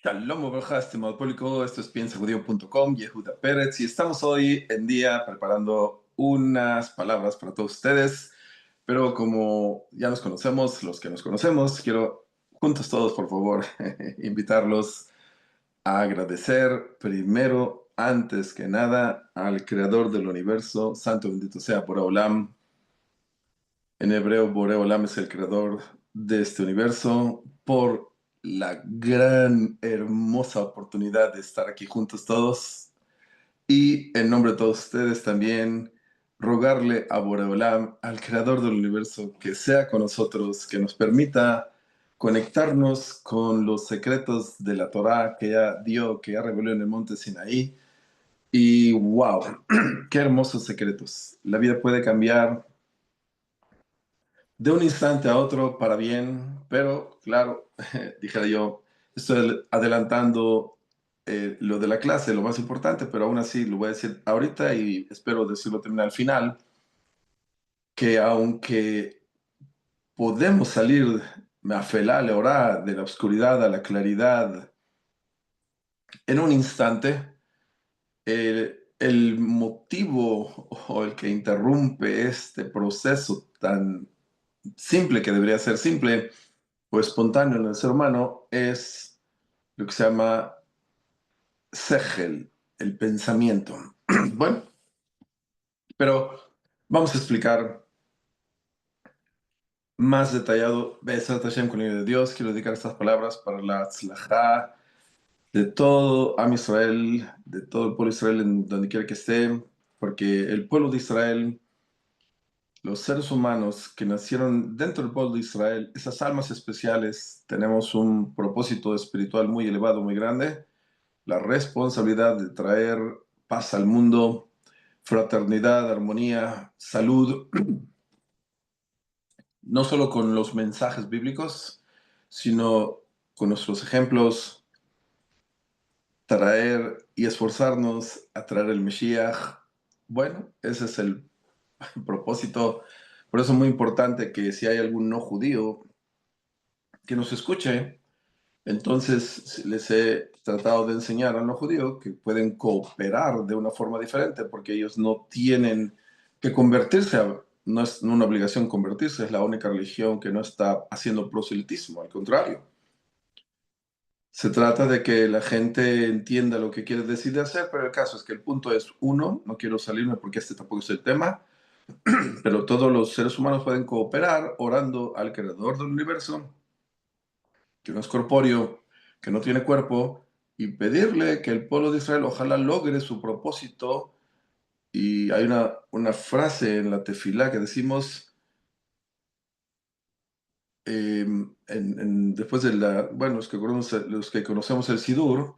Shalom, Oveja, estimado público. Esto es piensajudío.com, Yehuda Pérez, y estamos hoy en día preparando unas palabras para todos ustedes. Pero como ya nos conocemos, los que nos conocemos, quiero juntos todos, por favor, invitarlos a agradecer primero, antes que nada, al Creador del universo, santo bendito sea Boreolam. En hebreo, Boreolam es el creador de este universo, por la gran, hermosa oportunidad de estar aquí juntos todos. Y en nombre de todos ustedes también, rogarle a Boreolam, al creador del universo, que sea con nosotros, que nos permita conectarnos con los secretos de la Torá que ya dio, que ya reveló en el monte Sinaí. Y wow, qué hermosos secretos. La vida puede cambiar de un instante a otro para bien, pero claro, dijera yo, estoy adelantando lo de la clase, lo más importante, pero aún así lo voy a decir ahorita y espero decirlo también al final, que aunque podemos salir, me afelá, le orá, de la oscuridad a la claridad en un instante, el motivo o el que interrumpe este proceso tan simple, que debería ser simple o espontáneo en el ser humano, es lo que se llama Segel, el pensamiento. Bueno, pero vamos a explicar más detallado. Besat Hashem, con el ayuda de Dios, quiero dedicar estas palabras para la tzlajá de todo Am Israel, de todo el pueblo de Israel, en donde quiera que esté, porque el pueblo de Israel, los seres humanos que nacieron dentro del pueblo de Israel, esas almas especiales, tenemos un propósito espiritual muy elevado, muy grande, la responsabilidad de traer paz al mundo, fraternidad, armonía, salud, no solo con los mensajes bíblicos, sino con nuestros ejemplos, traer y esforzarnos a traer el Mesías. Bueno, ese es el propósito. Por eso es muy importante que si hay algún no judío que nos escuche, entonces les he tratado de enseñar a los judíos que pueden cooperar de una forma diferente, porque ellos no tienen que convertirse, no es una obligación convertirse, es la única religión que no está haciendo proselitismo, al contrario. Se trata de que la gente entienda lo que quiere decir hacer, pero el caso es que el punto es uno, no quiero salirme porque este tampoco es el tema, pero todos los seres humanos pueden cooperar orando al creador del universo, que no es corpóreo, que no tiene cuerpo, y pedirle que el pueblo de Israel ojalá logre su propósito. Y hay una frase en la tefilá que decimos, después de bueno, los que conocemos el Sidur,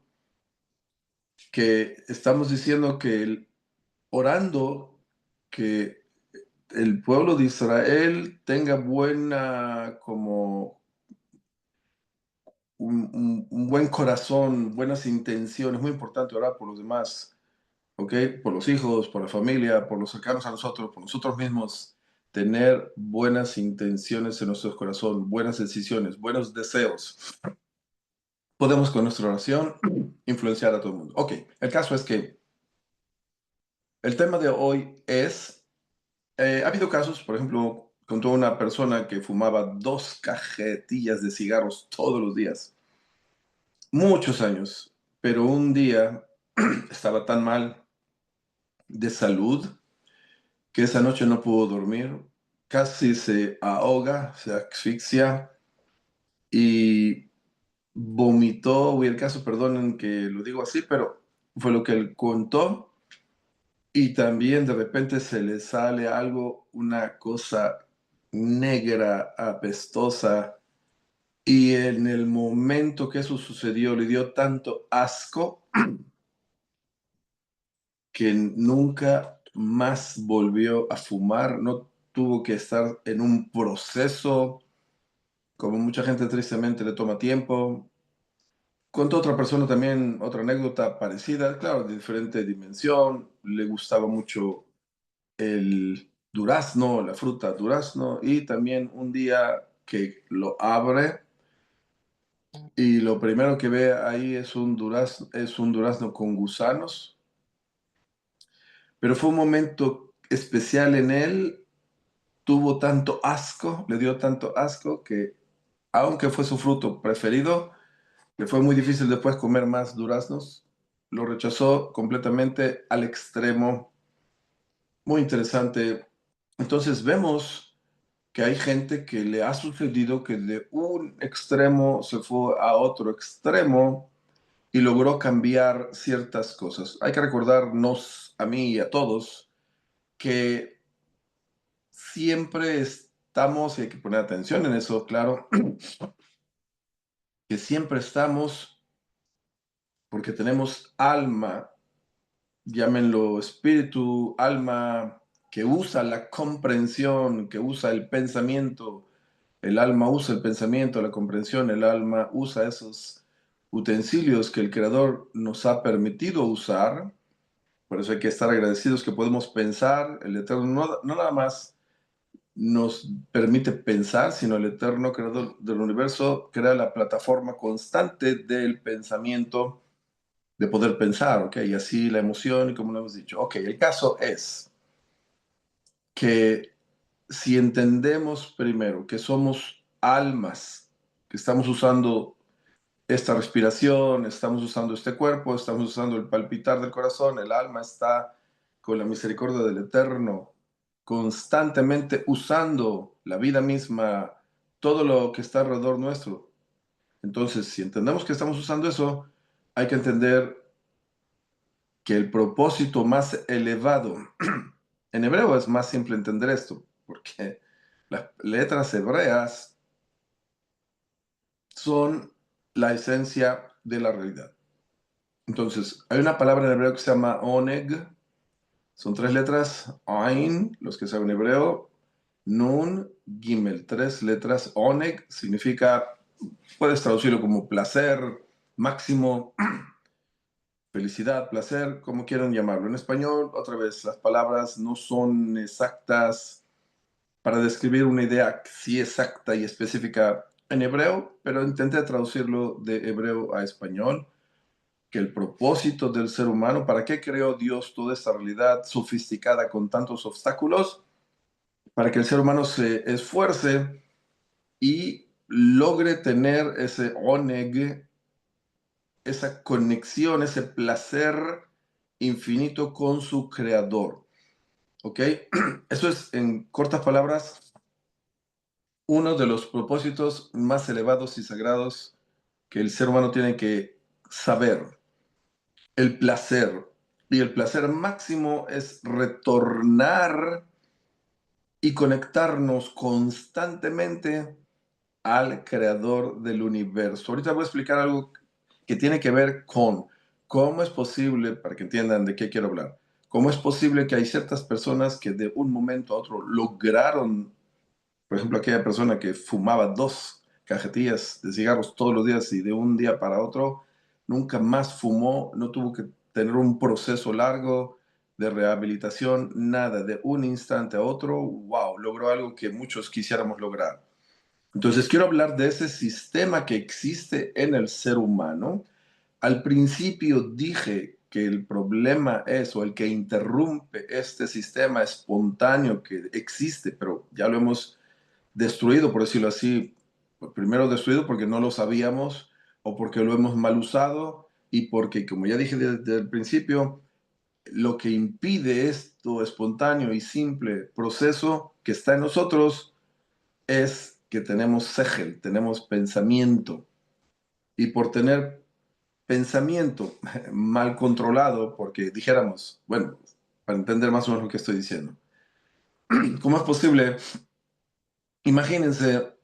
que estamos diciendo que orando que el pueblo de Israel tenga buena, como un buen corazón, buenas intenciones. Muy importante orar por los demás, ¿ok? Por los hijos, por la familia, por los cercanos a nosotros, por nosotros mismos. Tener buenas intenciones en nuestro corazón, buenas decisiones, buenos deseos. Podemos con nuestra oración influenciar a todo el mundo. Ok, el caso es que el tema de hoy es, ha habido casos, por ejemplo, contó una persona que fumaba 2 cajetillas de cigarros todos los días, muchos años, pero un día estaba tan mal de salud que esa noche no pudo dormir, casi se ahoga, se asfixia y vomitó, o el caso, perdonen que lo digo así, pero fue lo que él contó, y también de repente se le sale algo, una cosa negra, apestosa, y en el momento que eso sucedió le dio tanto asco que nunca más volvió a fumar, no tuvo que estar en un proceso, como mucha gente tristemente le toma tiempo. Contó otra persona también, otra anécdota parecida, claro, de diferente dimensión, le gustaba mucho el durazno, la fruta durazno, y también un día que lo abre, y lo primero que ve ahí es un durazno con gusanos, pero fue un momento especial en él, tuvo tanto asco, le dio tanto asco que, aunque fue su fruto preferido, le fue muy difícil después comer más duraznos, lo rechazó completamente al extremo, muy interesante. Entonces vemos que hay gente que le ha sucedido que de un extremo se fue a otro extremo y logró cambiar ciertas cosas. Hay que recordarnos a mí y a todos que siempre estamos, y hay que poner atención en eso, claro, que siempre estamos porque tenemos alma, llámenlo espíritu, alma, que usa la comprensión, que usa el pensamiento. El alma usa el pensamiento, la comprensión, el alma usa esos utensilios que el Creador nos ha permitido usar. Por eso hay que estar agradecidos que podemos pensar. El Eterno no nada más nos permite pensar, sino el Eterno Creador del universo crea la plataforma constante del pensamiento, de poder pensar, ¿ok? Y así la emoción, y como lo hemos dicho. Ok, el caso es que si entendemos primero que somos almas, que estamos usando esta respiración, estamos usando este cuerpo, estamos usando el palpitar del corazón, el alma está con la misericordia del Eterno, constantemente usando la vida misma, todo lo que está alrededor nuestro. Entonces, si entendemos que estamos usando eso, hay que entender que el propósito más elevado, en hebreo es más simple entender esto, porque las letras hebreas son la esencia de la realidad. Entonces, hay una palabra en hebreo que se llama oneg, son tres letras, Ain, los que saben hebreo, Nun, Gimel, tres letras, oneg significa, puedes traducirlo como placer, máximo, felicidad, placer, como quieran llamarlo. En español, otra vez, las palabras no son exactas para describir una idea sí exacta y específica en hebreo, pero intenté traducirlo de hebreo a español, que el propósito del ser humano, ¿para qué creó Dios toda esta realidad sofisticada con tantos obstáculos? Para que el ser humano se esfuerce y logre tener ese oneg, esa conexión, ese placer infinito con su creador. ¿Ok? Eso es, en cortas palabras, uno de los propósitos más elevados y sagrados que el ser humano tiene que saber. El placer. Y el placer máximo es retornar y conectarnos constantemente al creador del universo. Ahorita voy a explicar algo que tiene que ver con cómo es posible, para que entiendan de qué quiero hablar, cómo es posible que hay ciertas personas que de un momento a otro lograron, por ejemplo, aquella persona que fumaba 2 cajetillas de cigarros todos los días y de un día para otro nunca más fumó, no tuvo que tener un proceso largo de rehabilitación, nada, de un instante a otro, wow, logró algo que muchos quisiéramos lograr. Entonces quiero hablar de ese sistema que existe en el ser humano. Al principio dije que el problema es, o el que interrumpe este sistema espontáneo que existe, pero ya lo hemos destruido, por decirlo así. Primero destruido porque no lo sabíamos o porque lo hemos mal usado y porque, como ya dije desde el principio, lo que impide esto espontáneo y simple proceso que está en nosotros es que tenemos segel, tenemos pensamiento. Y por tener pensamiento mal controlado, porque dijéramos, bueno, para entender más o menos lo que estoy diciendo, ¿cómo es posible? Imagínense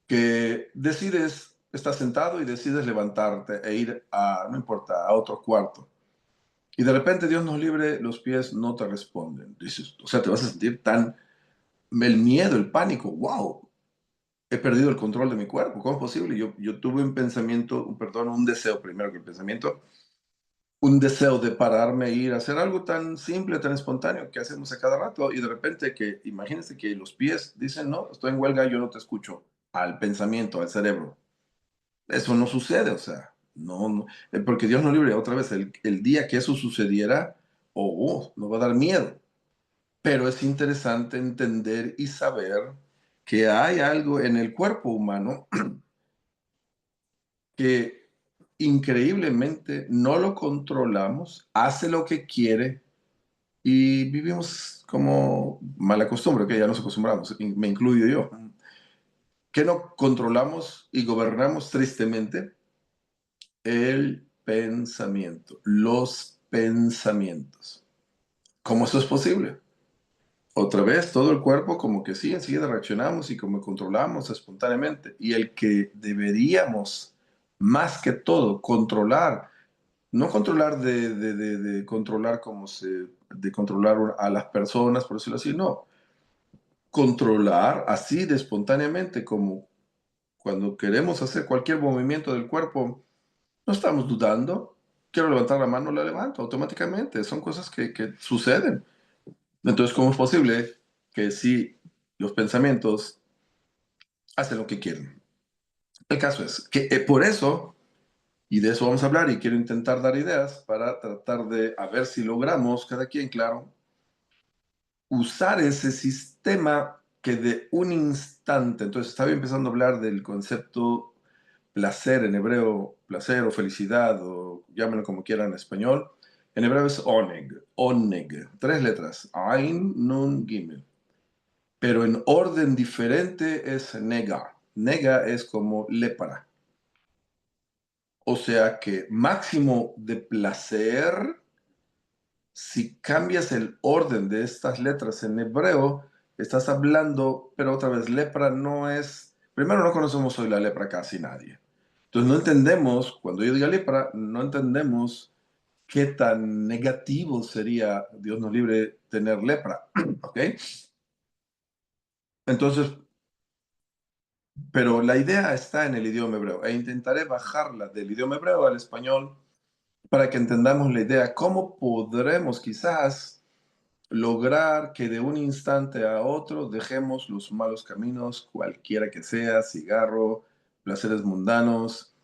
que decides, estás sentado y decides levantarte e ir a, no importa, a otro cuarto. Y de repente, Dios nos libre, los pies no te responden. Dices, o sea, te vas a sentir tan, el miedo, el pánico, wow, he perdido el control de mi cuerpo, ¿cómo es posible? Yo tuve un pensamiento, perdón, un deseo primero que el pensamiento, un deseo de pararme e ir a hacer algo tan simple, tan espontáneo que hacemos a cada rato y de repente que, imagínense que los pies dicen, no, estoy en huelga, yo no te escucho, al pensamiento, al cerebro. Eso no sucede, o sea, porque Dios nos libre otra vez, el día que eso sucediera, nos va a dar miedo. Pero es interesante entender y saber que hay algo en el cuerpo humano que increíblemente no lo controlamos, hace lo que quiere y vivimos como mala costumbre, que ya nos acostumbramos, y me incluyo yo, que no controlamos y gobernamos tristemente el pensamiento, los pensamientos. ¿Cómo eso es posible? Otra vez, todo el cuerpo como que sí, enseguida reaccionamos y como controlamos espontáneamente. Y el que deberíamos, más que todo, controlar, no controlar de controlar como de controlar a las personas, por decirlo así, no. Controlar así de espontáneamente, como cuando queremos hacer cualquier movimiento del cuerpo, no estamos dudando. Quiero levantar la mano, la levanto automáticamente. Son cosas que suceden. Entonces, ¿cómo es posible que si los pensamientos hacen lo que quieren? El caso es que por eso, y de eso vamos a hablar, y quiero intentar dar ideas para tratar de a ver si logramos, cada quien, claro, usar ese sistema que de un instante, entonces estaba empezando a hablar del concepto placer en hebreo, placer o felicidad, o llámenlo como quieran en español. En hebreo es oneg, oneg, tres letras, Ain, Nun, Gimel. Pero en orden diferente es nega. Nega es como lepra. O sea que máximo de placer, si cambias el orden de estas letras en hebreo, estás hablando, pero otra vez, lepra no es, primero no conocemos hoy la lepra casi nadie. Entonces no entendemos, cuando yo diga lepra, no entendemos qué tan negativo sería, Dios nos libre, tener lepra. ¿Ok? Entonces, pero la idea está en el idioma hebreo e intentaré bajarla del idioma hebreo al español para que entendamos la idea. ¿Cómo podremos quizás lograr que de un instante a otro dejemos los malos caminos, cualquiera que sea, cigarro, placeres mundanos?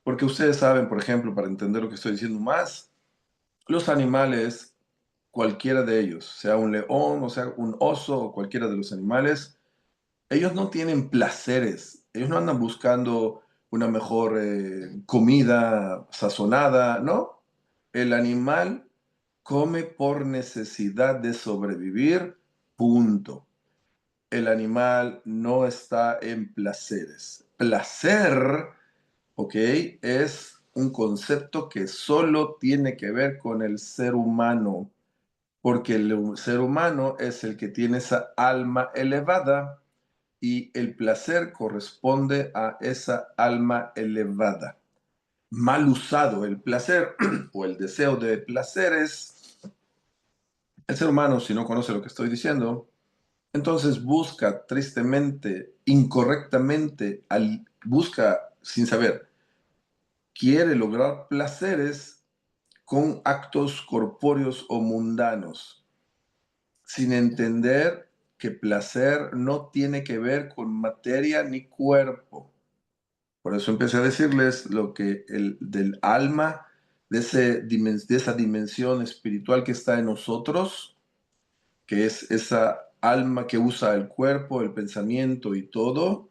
Porque ustedes saben, por ejemplo, para entender lo que estoy diciendo más, los animales, cualquiera de ellos, sea un león o sea un oso o cualquiera de los animales, ellos no tienen placeres, ellos no andan buscando una mejor comida sazonada, ¿no? El animal come por necesidad de sobrevivir, punto. El animal no está en placeres. Placer, ¿ok? Es un concepto que solo tiene que ver con el ser humano, porque el ser humano es el que tiene esa alma elevada y el placer corresponde a esa alma elevada. Mal usado el placer o el deseo de placeres, el ser humano, si no conoce lo que estoy diciendo, entonces busca tristemente, incorrectamente, busca sin saber, quiere lograr placeres con actos corpóreos o mundanos, sin entender que placer no tiene que ver con materia ni cuerpo. Por eso empecé a decirles lo que del alma, de esa dimensión espiritual que está en nosotros, que es esa alma que usa el cuerpo, el pensamiento y todo.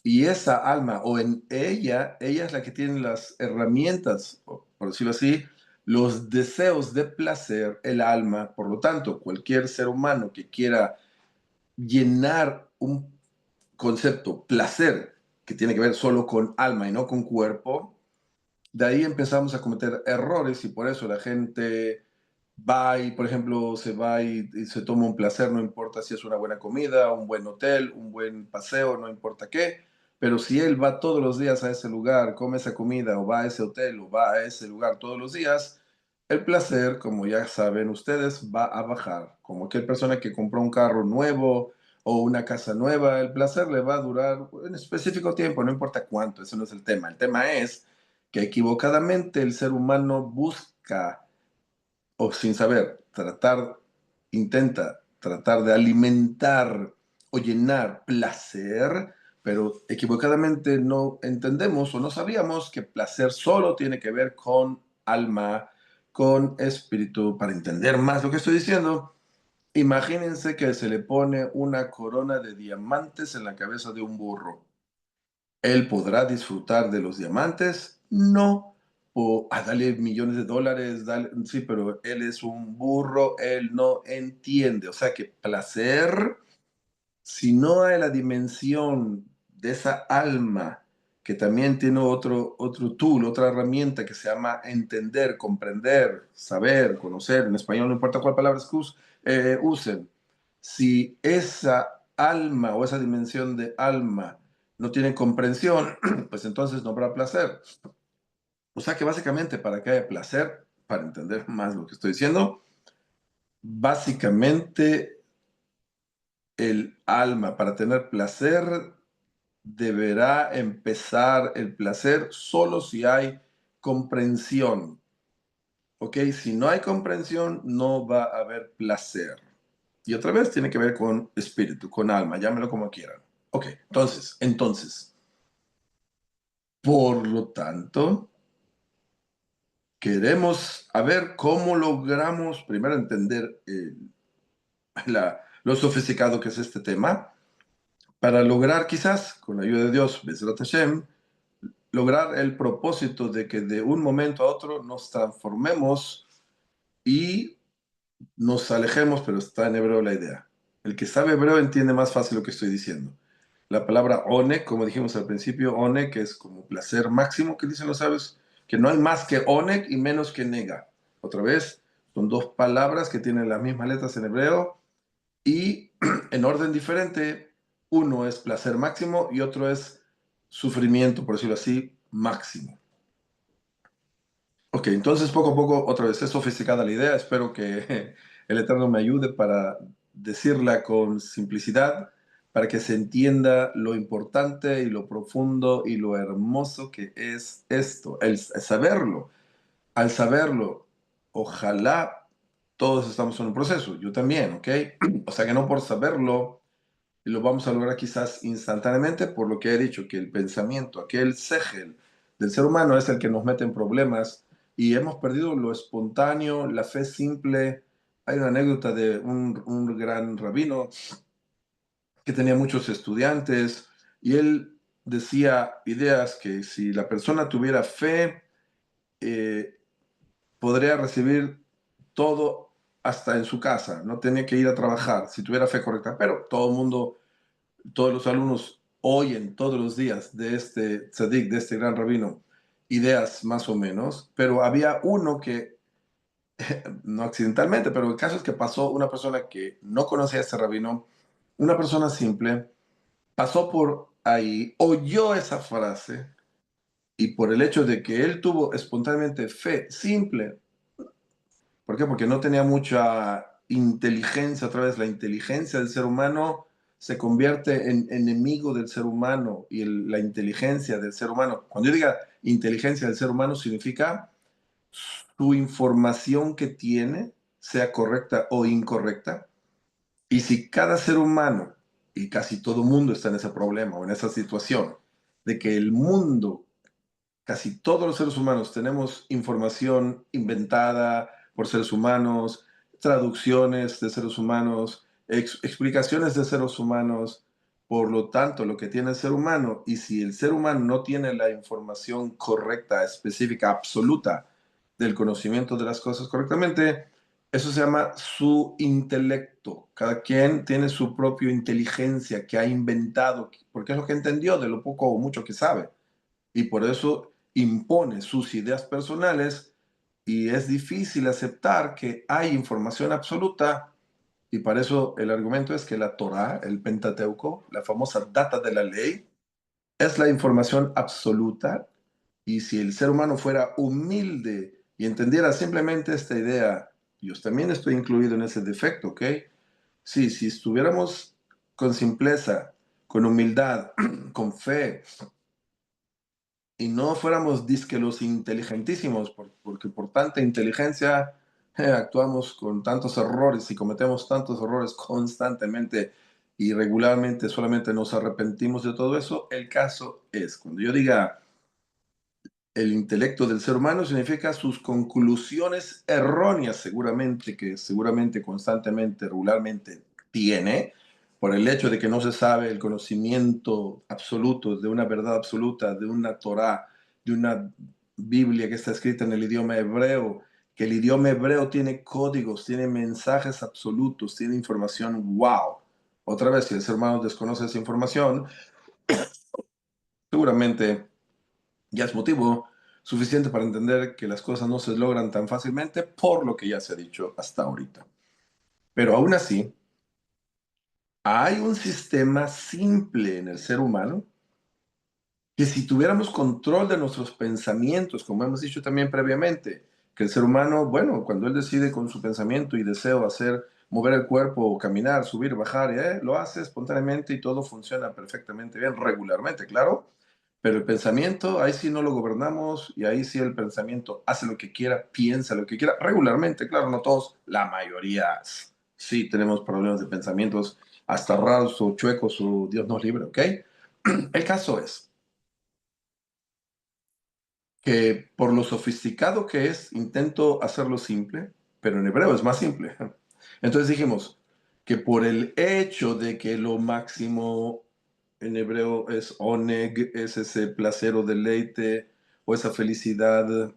Y esa alma, o en ella es la que tiene las herramientas, por decirlo así, los deseos de placer, el alma. Por lo tanto, cualquier ser humano que quiera llenar un concepto, placer, que tiene que ver solo con alma y no con cuerpo, de ahí empezamos a cometer errores y por eso la gente va y, por ejemplo, se va y se toma un placer, no importa si es una buena comida, un buen hotel, un buen paseo, no importa qué, pero si él va todos los días a ese lugar, come esa comida o va a ese hotel o va a ese lugar todos los días, el placer, como ya saben ustedes, va a bajar. Como aquel persona que compró un carro nuevo o una casa nueva, el placer le va a durar un específico tiempo, no importa cuánto, eso no es el tema. El tema es que equivocadamente el ser humano busca, o sin saber, intenta tratar de alimentar o llenar placer, pero equivocadamente no entendemos o no sabíamos que placer solo tiene que ver con alma, con espíritu. Para entender más lo que estoy diciendo, imagínense que se le pone una corona de diamantes en la cabeza de un burro. ¿Él podrá disfrutar de los diamantes? No. O dale millones de dólares, dale, sí, pero él es un burro, él no entiende. O sea que placer, si no hay la dimensión de esa alma que también tiene otro tool, otra herramienta que se llama entender, comprender, saber, conocer, en español no importa cuál palabra usen, si esa alma o esa dimensión de alma no tiene comprensión, pues entonces no habrá placer. O sea que básicamente para que haya placer, para entender más lo que estoy diciendo, básicamente el alma para tener placer deberá empezar el placer solo si hay comprensión. ¿Ok? Si no hay comprensión, no va a haber placer. Y otra vez tiene que ver con espíritu, con alma, llámelo como quieran. Ok, entonces, por lo tanto, queremos a ver cómo logramos primero entender lo sofisticado que es este tema, para lograr quizás, con la ayuda de Dios, Bezrat Hashem, lograr el propósito de que de un momento a otro nos transformemos y nos alejemos, pero está en hebreo la idea. El que sabe hebreo entiende más fácil lo que estoy diciendo. La palabra one, como dijimos al principio, one, que es como placer máximo, que dicen los sabios, que no hay más que one y menos que nega. Otra vez, son dos palabras que tienen las mismas letras en hebreo y en orden diferente, uno es placer máximo y otro es sufrimiento, por decirlo así, máximo. Ok, entonces poco a poco, otra vez, es sofisticada la idea. Espero que el Eterno me ayude para decirla con simplicidad, para que se entienda lo importante y lo profundo y lo hermoso que es esto, el saberlo. Al saberlo, ojalá todos estamos en un proceso, yo también, ¿ok? O sea que no por saberlo lo vamos a lograr quizás instantáneamente, por lo que he dicho, que el pensamiento, aquel segel del ser humano es el que nos mete en problemas y hemos perdido lo espontáneo, la fe simple. Hay una anécdota de un gran rabino que tenía muchos estudiantes y él decía ideas que si la persona tuviera fe, eh, podría recibir todo hasta en su casa, no tenía que ir a trabajar si tuviera fe correcta, pero todo el mundo, todos los alumnos oyen todos los días de este tzadik, de este gran rabino, ideas más o menos, pero había uno que, no accidentalmente, pero el caso es que pasó una persona que no conocía a este rabino, una persona simple, pasó por ahí, oyó esa frase y por el hecho de que él tuvo espontáneamente fe simple. ¿Por qué? Porque no tenía mucha inteligencia. Otra vez, la inteligencia del ser humano se convierte en enemigo del ser humano y la inteligencia del ser humano. Cuando yo diga inteligencia del ser humano, significa su información que tiene, sea correcta o incorrecta. Y si cada ser humano, y casi todo mundo está en ese problema o en esa situación, de que el mundo, casi todos los seres humanos tenemos información inventada por seres humanos, traducciones de seres humanos, explicaciones de seres humanos. Por lo tanto, lo que tiene el ser humano, y si el ser humano no tiene la información correcta, específica, absoluta del conocimiento de las cosas correctamente, eso se llama su intelecto. Cada quien tiene su propia inteligencia que ha inventado, porque es lo que entendió de lo poco o mucho que sabe y por eso impone sus ideas personales y es difícil aceptar que hay información absoluta y para eso el argumento es que la Torá, el Pentateuco, la famosa data de la ley, es la información absoluta y si el ser humano fuera humilde y entendiera simplemente esta idea, yo también estoy incluido en ese defecto, ¿ok? Sí, si estuviéramos con simpleza, con humildad, con fe, y no fuéramos disque los inteligentísimos, porque por tanta inteligencia actuamos con tantos errores y cometemos tantos errores constantemente. y regularmente solamente nos arrepentimos de todo eso, el caso es, cuando yo diga el intelecto del ser humano, significa sus conclusiones erróneas, seguramente, constantemente, regularmente tiene, por el hecho de que no se sabe el conocimiento absoluto de una verdad absoluta, de una Torá, de una Biblia que está escrita en el idioma hebreo, que el idioma hebreo tiene códigos, tiene mensajes absolutos, tiene información, wow. Otra vez, si el ser humano desconoce esa información, seguramente ya es motivo suficiente para entender que las cosas no se logran tan fácilmente por lo que ya se ha dicho hasta ahorita. Pero aún así, hay un sistema simple en el ser humano que si tuviéramos control de nuestros pensamientos, como hemos dicho también previamente, que el ser humano, bueno, cuando él decide con su pensamiento y deseo hacer, mover el cuerpo, caminar, subir, bajar, lo hace espontáneamente y todo funciona perfectamente bien, regularmente, claro. Pero el pensamiento, ahí sí no lo gobernamos y ahí sí el pensamiento hace lo que quiera, piensa lo que quiera, regularmente, claro, no todos, la mayoría sí tenemos problemas de pensamientos hasta raros o chuecos o Dios nos libre, ¿ok? El caso es que por lo sofisticado que es, intento hacerlo simple, pero en hebreo es más simple. Entonces dijimos que por el hecho de que lo máximo en hebreo es oneg, es ese placer o deleite o esa felicidad,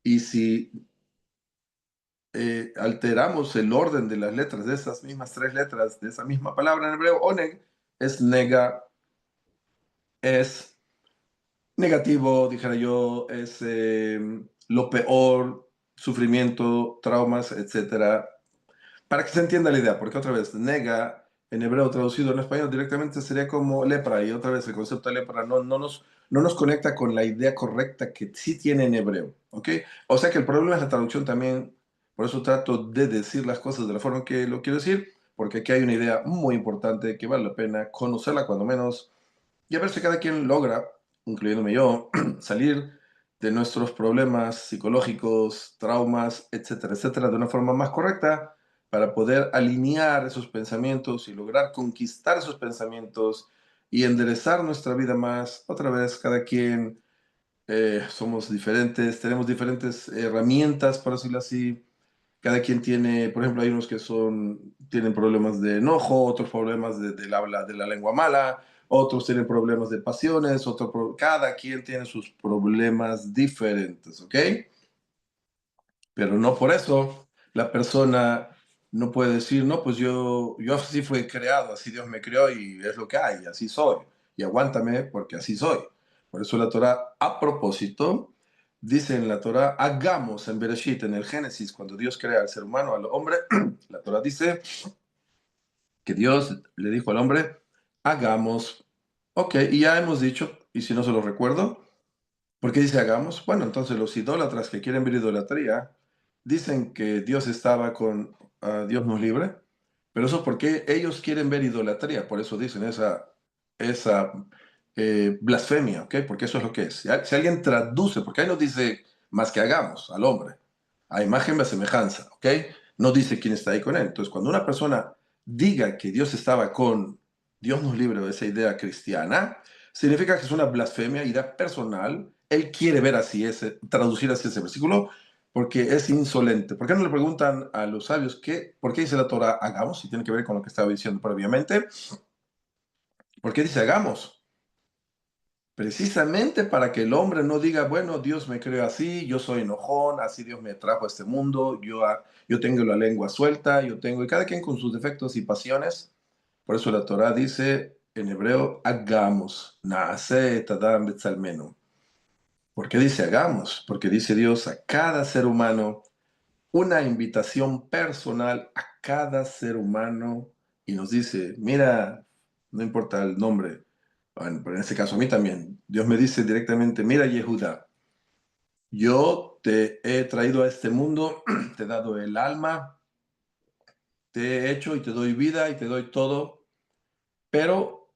y si alteramos el orden de las letras, de esas mismas tres letras, de esa misma palabra en hebreo, oneg es nega, es negativo, dijera yo, es lo peor, sufrimiento, traumas, etcétera. Para que se entienda la idea, porque otra vez, nega en hebreo traducido en español directamente sería como lepra, y otra vez el concepto de lepra no nos conecta con la idea correcta que sí tiene en hebreo, ¿ok? O sea que el problema es la traducción también, por eso trato de decir las cosas de la forma que lo quiero decir, porque aquí hay una idea muy importante que vale la pena conocerla cuando menos y a ver si cada quien logra, incluyéndome yo, salir de nuestros problemas psicológicos, traumas, etcétera, etcétera, de una forma más correcta para poder alinear esos pensamientos y lograr conquistar esos pensamientos y enderezar nuestra vida más. Otra vez, cada quien somos diferentes, tenemos diferentes herramientas, por decirlo así. Cada quien tiene, por ejemplo, hay unos que tienen problemas de enojo, otros problemas del habla, de la lengua mala, otros tienen problemas de pasiones, cada quien tiene sus problemas diferentes, ¿ok? Pero no por eso la persona no puede decir, no, pues yo así fui creado, así Dios me creó y es lo que hay, así soy. Y aguántame porque así soy. Por eso la Torah, a propósito, dice en la Torah, hagamos en Bereshit, en el Génesis, cuando Dios crea al ser humano, al hombre, la Torah dice que Dios le dijo al hombre, hagamos. Ok, y ya hemos dicho, y si no se lo recuerdo, ¿por qué dice hagamos? Bueno, entonces los idólatras que quieren ver idolatría dicen que Dios estaba con Dios nos libre, pero eso porque ellos quieren ver idolatría, por eso dicen esa blasfemia, ¿ok? Porque eso es lo que es. Si alguien traduce, porque ahí no dice más que hagamos al hombre, a imagen y a semejanza, ¿ok? No dice quién está ahí con él. Entonces, cuando una persona diga que Dios estaba con Dios nos libre de esa idea cristiana, significa que es una blasfemia, idea personal. Él quiere ver así, traducir así ese versículo, porque es insolente. ¿Por qué no le preguntan a los sabios por qué dice la Torah hagamos? Si tiene que ver con lo que estaba diciendo previamente. ¿Por qué dice hagamos? Precisamente para que el hombre no diga, bueno, Dios me creó así, yo soy enojón, así Dios me trajo a este mundo, yo tengo la lengua suelta, y cada quien con sus defectos y pasiones. Por eso la Torah dice en hebreo, hagamos, naase tadam betzalmenu. ¿Por qué dice hagamos? Porque dice Dios a cada ser humano una invitación personal a cada ser humano y nos dice, mira, no importa el nombre, bueno, pero en este caso a mí también, Dios me dice directamente, mira Yehuda, yo te he traído a este mundo, te he dado el alma, te he hecho y te doy vida y te doy todo, pero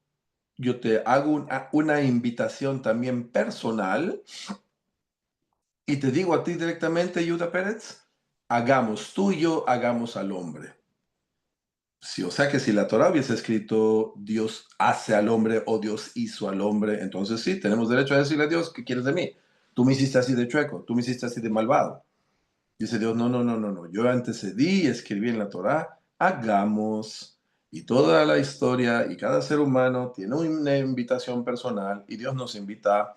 yo te hago una invitación también personal y te digo a ti directamente, Yehuda Pérez, hagamos tú y yo, hagamos al hombre. Sí, o sea que si la Torah hubiese escrito Dios hace al hombre o Dios hizo al hombre, entonces sí, tenemos derecho a decirle a Dios, ¿qué quieres de mí? Tú me hiciste así de chueco, tú me hiciste así de malvado. Dice Dios, no, no, no, no, no. Yo antecedí, escribí en la Torá, hagamos. Y toda la historia y cada ser humano tiene una invitación personal y Dios nos invita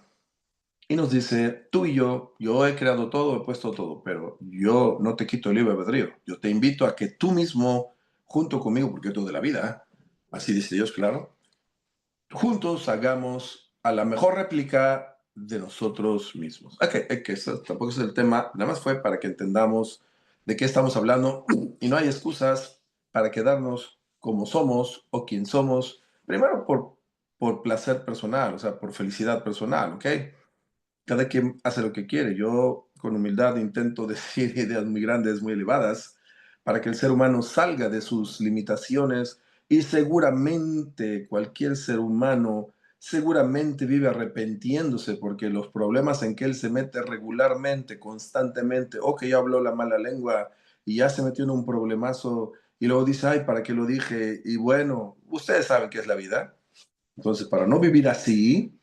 y nos dice, tú y yo he creado todo, he puesto todo, pero yo no te quito el libre albedrío. Yo te invito a que tú mismo, junto conmigo, porque todo de la vida, así dice Dios, claro, juntos hagamos a la mejor réplica de nosotros mismos. Que eso tampoco es el tema, nada más fue para que entendamos de qué estamos hablando y no hay excusas para quedarnos como somos o quien somos, primero por placer personal, o sea, por felicidad personal, ¿ok? Cada quien hace lo que quiere. Yo con humildad intento decir ideas muy grandes, muy elevadas, para que el ser humano salga de sus limitaciones y seguramente cualquier ser humano seguramente vive arrepentiéndose porque los problemas en que él se mete regularmente, constantemente, o que ya habló la mala lengua y ya se metió en un problemazo y luego dice, ay, ¿para qué lo dije? Y bueno, ustedes saben qué es la vida. Entonces, para no vivir así,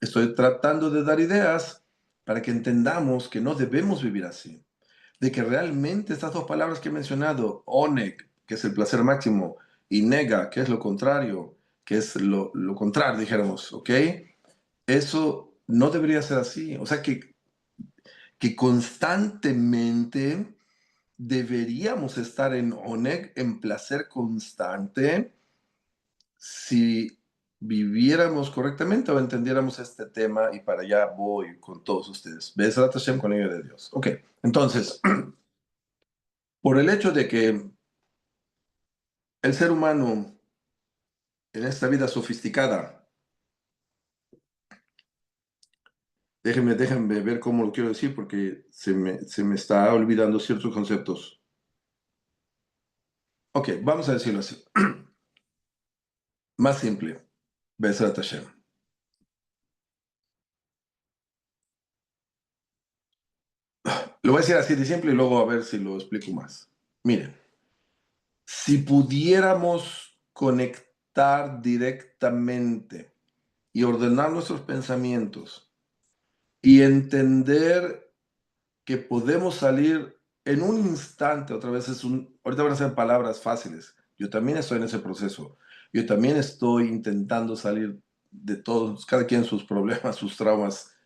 estoy tratando de dar ideas para que entendamos que no debemos vivir así, de que realmente estas dos palabras que he mencionado, oneg, que es el placer máximo, y nega, que es lo contrario, que es lo contrario, dijéramos, ¿ok? Eso no debería ser así. O sea que constantemente deberíamos estar en oneg, en placer constante, si viviéramos correctamente o entendiéramos este tema, y para allá voy con todos ustedes. Bezrat Hashem con la ayuda de Dios. Ok, entonces, por el hecho de que el ser humano en esta vida sofisticada, déjenme ver cómo lo quiero decir porque se me está olvidando ciertos conceptos. Ok, vamos a decirlo así. Más simple. Bezrat Hashem. Lo voy a decir así de simple y luego a ver si lo explico más. Miren. Si pudiéramos conectar directamente y ordenar nuestros pensamientos y entender que podemos salir en un instante, otra vez ahorita van a ser palabras fáciles, yo también estoy en ese proceso, yo también estoy intentando salir de todos, cada quien sus problemas, sus traumas,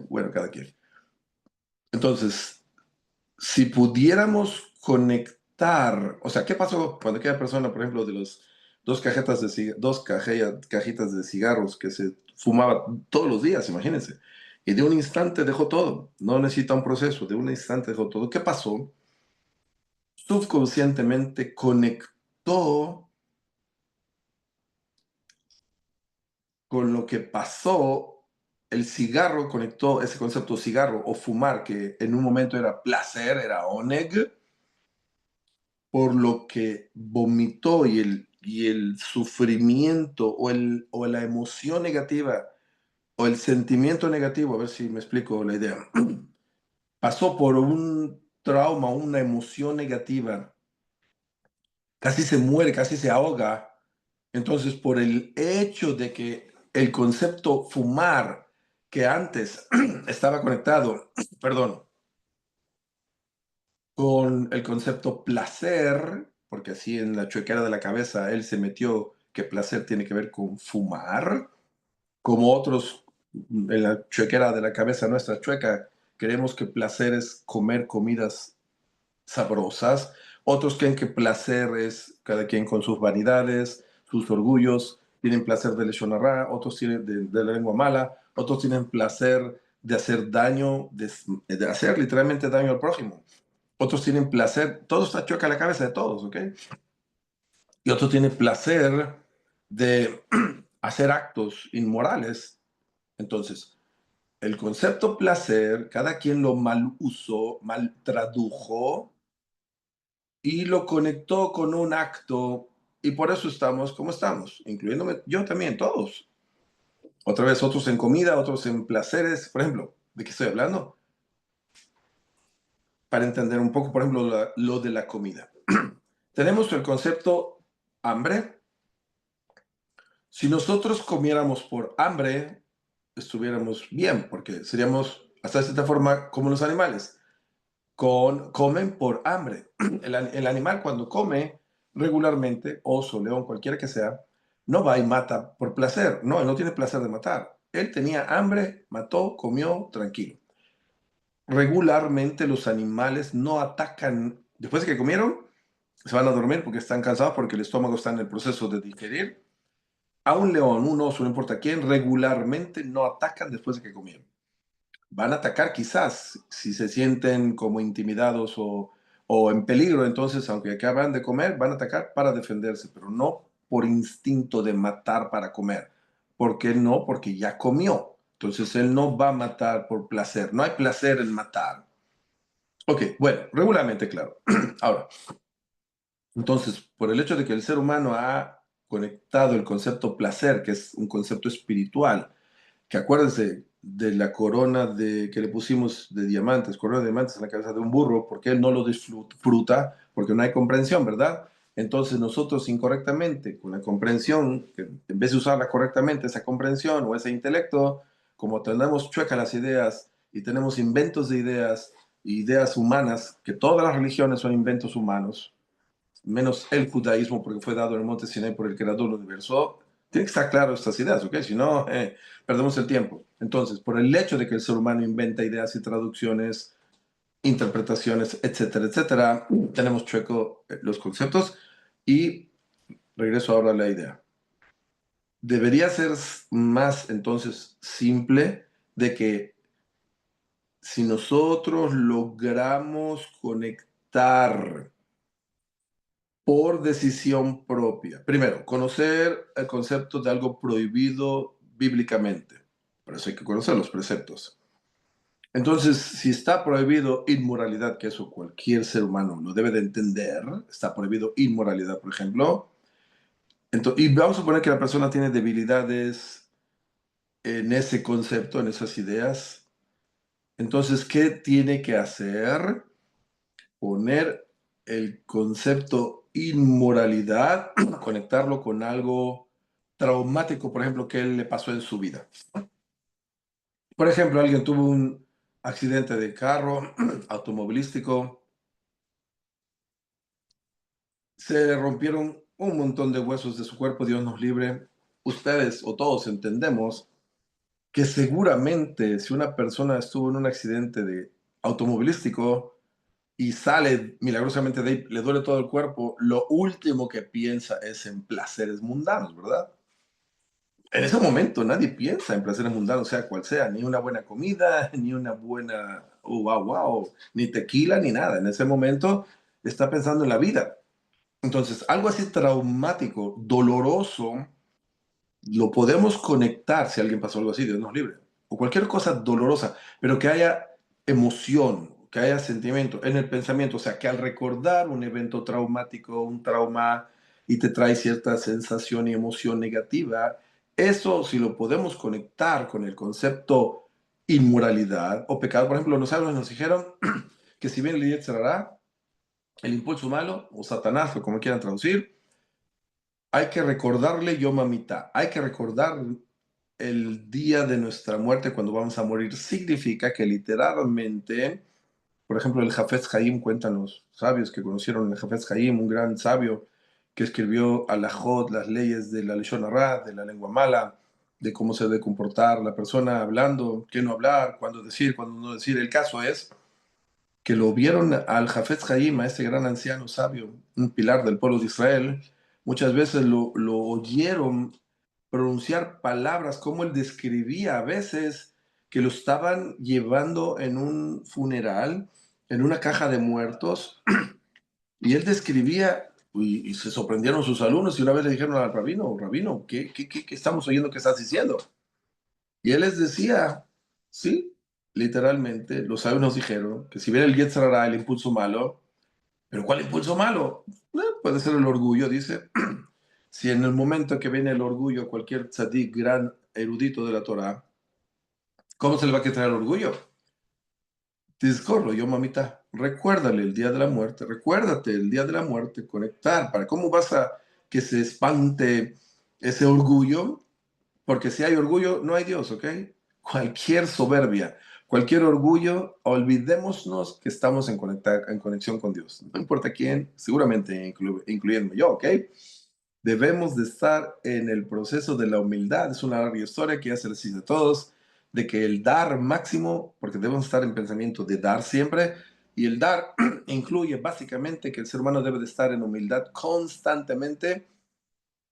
bueno, cada quien. Entonces, si pudiéramos conectar, o sea, ¿qué pasó cuando aquella persona, por ejemplo, de los cajitas de cigarros que se fumaba todos los días, imagínense, y de un instante dejó todo, no necesita un proceso, de un instante dejó todo. ¿Qué pasó? Subconscientemente conectó con lo que pasó, el cigarro conectó ese concepto cigarro o fumar, que en un momento era placer, era oneg, por lo que vomitó y el sufrimiento o la emoción negativa o el sentimiento negativo, a ver si me explico la idea, pasó por un trauma, una emoción negativa, casi se muere, casi se ahoga. Entonces, por el hecho de que el concepto fumar, que antes estaba conectado, perdón, con el concepto placer, porque así en la chuequera de la cabeza él se metió que placer tiene que ver con fumar, como otros en la chuequera de la cabeza nuestra chueca, creemos que placer es comer comidas sabrosas, otros creen que placer es cada quien con sus vanidades, sus orgullos, tienen placer de leshon hara, otros tienen de la lengua mala, otros tienen placer de hacer daño, de hacer literalmente daño al prójimo. Otros tienen placer, todo está chueca a la cabeza de todos, ¿ok? Y otros tienen placer de hacer actos inmorales. Entonces, el concepto placer, cada quien lo mal usó, mal tradujo y lo conectó con un acto y por eso estamos como estamos, incluyéndome yo también, todos. Otra vez, otros en comida, otros en placeres. Por ejemplo, ¿de qué estoy hablando? Para entender un poco, por ejemplo, lo de la comida. Tenemos el concepto hambre. Si nosotros comiéramos por hambre, estuviéramos bien, porque seríamos hasta de cierta forma como los animales. Comen por hambre. El animal cuando come regularmente, oso, león, cualquiera que sea, no va y mata por placer. No, él no tiene placer de matar. Él tenía hambre, mató, comió, tranquilo. Regularmente los animales no atacan después de que comieron, se van a dormir porque están cansados, porque el estómago está en el proceso de digerir. A un león, un oso, no importa quién, regularmente no atacan después de que comieron. Van a atacar quizás si se sienten como intimidados o en peligro, entonces aunque acaban de comer, van a atacar para defenderse, pero no por instinto de matar para comer. ¿Por qué no? Porque ya comió. Entonces él no va a matar por placer. No hay placer en matar. Ok, bueno, regularmente, claro. Ahora, entonces, por el hecho de que el ser humano ha conectado el concepto placer, que es un concepto espiritual, que acuérdense de la corona que le pusimos de diamantes, corona de diamantes en la cabeza de un burro, porque él no lo disfruta, porque no hay comprensión, ¿verdad? Entonces nosotros incorrectamente, con la comprensión, que en vez de usarla correctamente, esa comprensión o ese intelecto, como tenemos chuecas las ideas y tenemos inventos de ideas, ideas humanas, que todas las religiones son inventos humanos, menos el judaísmo porque fue dado en el monte Sinai por el creador del universo, tiene que estar claro estas ideas, ¿ok? Si no, perdemos el tiempo. Entonces, por el hecho de que el ser humano inventa ideas y traducciones, interpretaciones, etcétera, etcétera, tenemos chueco los conceptos y regreso ahora a la idea. Debería ser más entonces simple de que si nosotros logramos conectar por decisión propia. Primero, conocer el concepto de algo prohibido bíblicamente. Por eso hay que conocer los preceptos. Entonces, si está prohibido inmoralidad, que eso cualquier ser humano lo debe de entender, está prohibido inmoralidad, por ejemplo, y vamos a suponer que la persona tiene debilidades en ese concepto, en esas ideas, entonces, ¿qué tiene que hacer? Poner el concepto inmoralidad, conectarlo con algo traumático, por ejemplo, que él le pasó en su vida. Por ejemplo, alguien tuvo un accidente de carro automovilístico, se le rompieron un montón de huesos de su cuerpo, Dios nos libre. Ustedes o todos entendemos que seguramente si una persona estuvo en un accidente de automovilístico, y sale milagrosamente de ahí, le duele todo el cuerpo, lo último que piensa es en placeres mundanos, ¿verdad? En ese momento nadie piensa en placeres mundanos, sea cual sea, ni una buena comida, ni una buena, oh, wow, wow, ni tequila, ni nada. En ese momento está pensando en la vida. Entonces, algo así traumático, doloroso, lo podemos conectar si alguien pasó algo así, Dios nos libre, o cualquier cosa dolorosa, pero que haya emoción, que haya sentimiento en el pensamiento, o sea, que al recordar un evento traumático, un trauma, y te trae cierta sensación y emoción negativa, eso si lo podemos conectar con el concepto inmoralidad o pecado, por ejemplo, los sabios nos dijeron que si bien el Yetzirah, el impulso malo, o Satanás, o como quieran traducir, hay que recordarle Yom HaMitá, hay que recordar el día de nuestra muerte cuando vamos a morir. Significa que literalmente, por ejemplo, el Jafetz Haim, cuentan los sabios que conocieron el Jafetz Haim, un gran sabio que escribió Alajot, las leyes de la Leshon Hara, de la lengua mala, de cómo se debe comportar la persona hablando, qué no hablar, cuándo decir, cuándo no decir. El caso es que lo vieron al Jafetz Haim, a este gran anciano sabio, un pilar del pueblo de Israel, muchas veces lo oyeron pronunciar palabras como él describía a veces que lo estaban llevando en un funeral, en una caja de muertos, y él describía, y se sorprendieron sus alumnos, y una vez le dijeron al rabino, rabino, ¿qué estamos oyendo que estás diciendo? Y él les decía, sí, literalmente, los sabios nos dijeron que si bien el Yetzer Hara, el impulso malo, pero ¿cuál impulso malo? Puede ser el orgullo, dice. Si en el momento que viene el orgullo, cualquier tzadik, gran erudito de la Torah, ¿cómo se le va a quitar el orgullo? Discorro, yo mamita. recuérdale el día de la muerte, recuérdate el día de la muerte, conectar, para cómo vas a que se espante ese orgullo, porque si hay orgullo, no hay Dios, ¿ok? Cualquier soberbia, cualquier orgullo, olvidémonos que estamos en conexión con Dios. No importa quién, seguramente incluyendo yo, ¿ok? Debemos de estar en el proceso de la humildad. Es una larga historia que ya se les dice a todos, de que el dar máximo, porque debemos estar en pensamiento de dar siempre, y el dar incluye básicamente que el ser humano debe de estar en humildad constantemente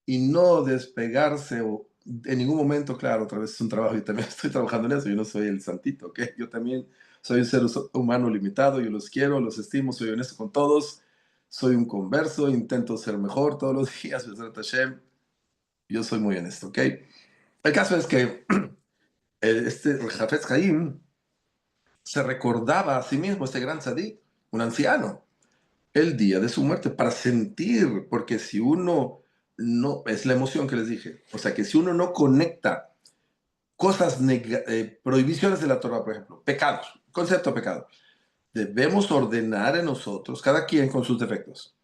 y no despegarse o en ningún momento, claro, otra vez es un trabajo, yo también estoy trabajando en eso, yo no soy el santito, ¿ok? Yo también soy un ser humano limitado, yo los quiero, los estimo, soy honesto con todos, soy un converso, intento ser mejor todos los días, Bezrat Hashem, yo soy muy honesto, ¿ok? El caso es que este Jafetz Haim se recordaba a sí mismo, este gran tzadik, un anciano, el día de su muerte, para sentir, porque si uno no, es la emoción que les dije, o sea que si uno no conecta cosas, prohibiciones de la Torah, por ejemplo, pecados, concepto de pecado, debemos ordenar en nosotros, cada quien con sus defectos.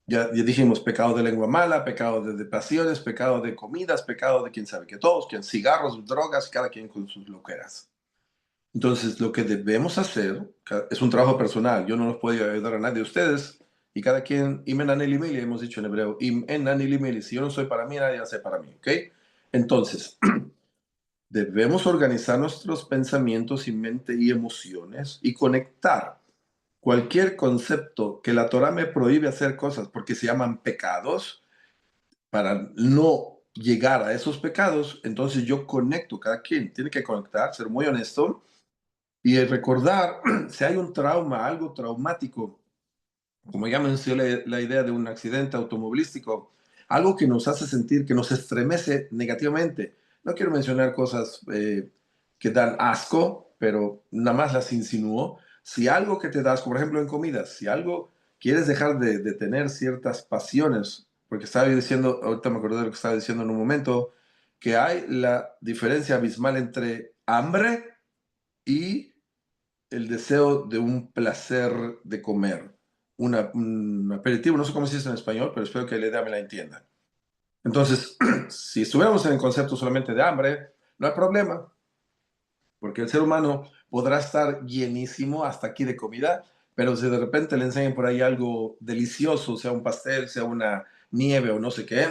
Ya dijimos pecado de lengua mala, pecado de pasiones, pecado de comidas, pecado de quién sabe qué todos, quien cigarros, drogas, cada quien con sus loqueras. Entonces, lo que debemos hacer es un trabajo personal. Yo no los puedo ayudar a nadie de ustedes. Y cada quien, imen anilimili, hemos dicho en hebreo, imen anilimili. Si yo no soy para mí, nadie hace para mí, ¿ok? Entonces, debemos organizar nuestros pensamientos y mente y emociones y conectar cualquier concepto que la Torah me prohíbe hacer cosas porque se llaman pecados para no llegar a esos pecados. Entonces, yo conecto, cada quien tiene que conectar, ser muy honesto y recordar si hay un trauma, algo traumático, como ya mencioné la idea de un accidente automovilístico, algo que nos hace sentir, que nos estremece negativamente. No quiero mencionar cosas que dan asco, pero nada más las insinúo. Si algo que te das, por ejemplo en comidas, si algo quieres dejar de tener ciertas pasiones, porque estaba diciendo, ahorita me acordé de lo que estaba diciendo en un momento, que hay la diferencia abismal entre hambre y el deseo de un placer de comer, un aperitivo, no sé cómo se dice en español, pero espero que la idea me la entienda. Entonces, si estuviéramos en el concepto solamente de hambre, no hay problema, porque el ser humano podrá estar llenísimo hasta aquí de comida, pero si de repente le enseñan por ahí algo delicioso, sea un pastel, sea una nieve o no sé qué,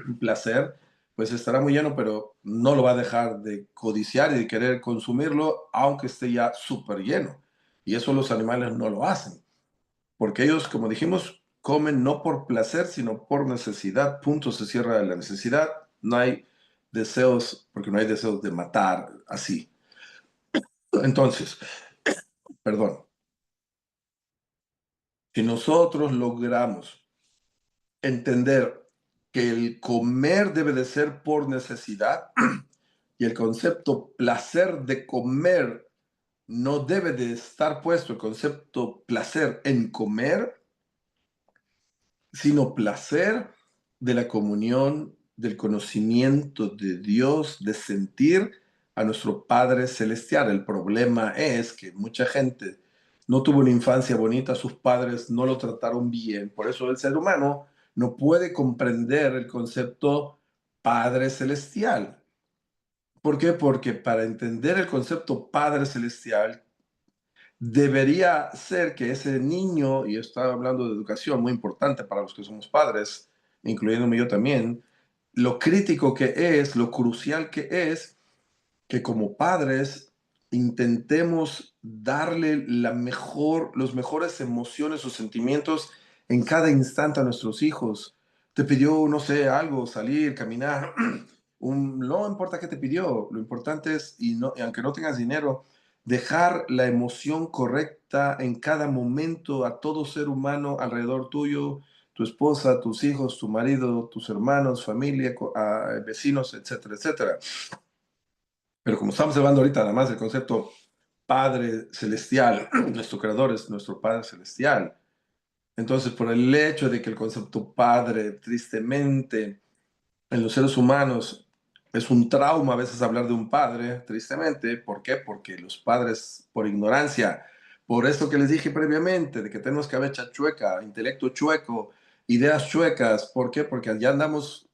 un placer, pues estará muy lleno, pero no lo va a dejar de codiciar y de querer consumirlo, aunque esté ya súper lleno. Y eso los animales no lo hacen, porque ellos, como dijimos, comen no por placer, sino por necesidad. Punto, se cierra la necesidad. No hay deseos, porque no hay deseos de matar así. Entonces, perdón, si nosotros logramos entender que el comer debe de ser por necesidad y el concepto placer de comer no debe de estar puesto el concepto placer en comer, sino placer de la comunión, del conocimiento de Dios, de sentir a nuestro Padre Celestial. El problema es que mucha gente no tuvo una infancia bonita, sus padres no lo trataron bien, por eso el ser humano no puede comprender el concepto Padre Celestial. ¿Por qué? Porque para entender el concepto Padre Celestial, debería ser que ese niño, y estaba hablando de educación muy importante para los que somos padres, incluyéndome yo también, lo crítico que es, lo crucial que es que como padres intentemos darle los mejores emociones o sentimientos en cada instante a nuestros hijos. Te pidió, no sé, algo, salir, caminar, no importa qué te pidió, lo importante es, y aunque no tengas dinero, dejar la emoción correcta en cada momento a todo ser humano alrededor tuyo, tu esposa, tus hijos, tu marido, tus hermanos, familia, vecinos, etcétera, etcétera. Pero como estamos hablando ahorita nada más del concepto Padre Celestial, nuestro Creador es nuestro Padre Celestial. Entonces, por el hecho de que el concepto Padre, tristemente, en los seres humanos es un trauma a veces hablar de un padre, tristemente. ¿Por qué? Porque los padres, por ignorancia, Por eso que les dije previamente, de que tenemos cabeza chueca, intelecto chueco, ideas chuecas. ¿Por qué? Porque ya andamos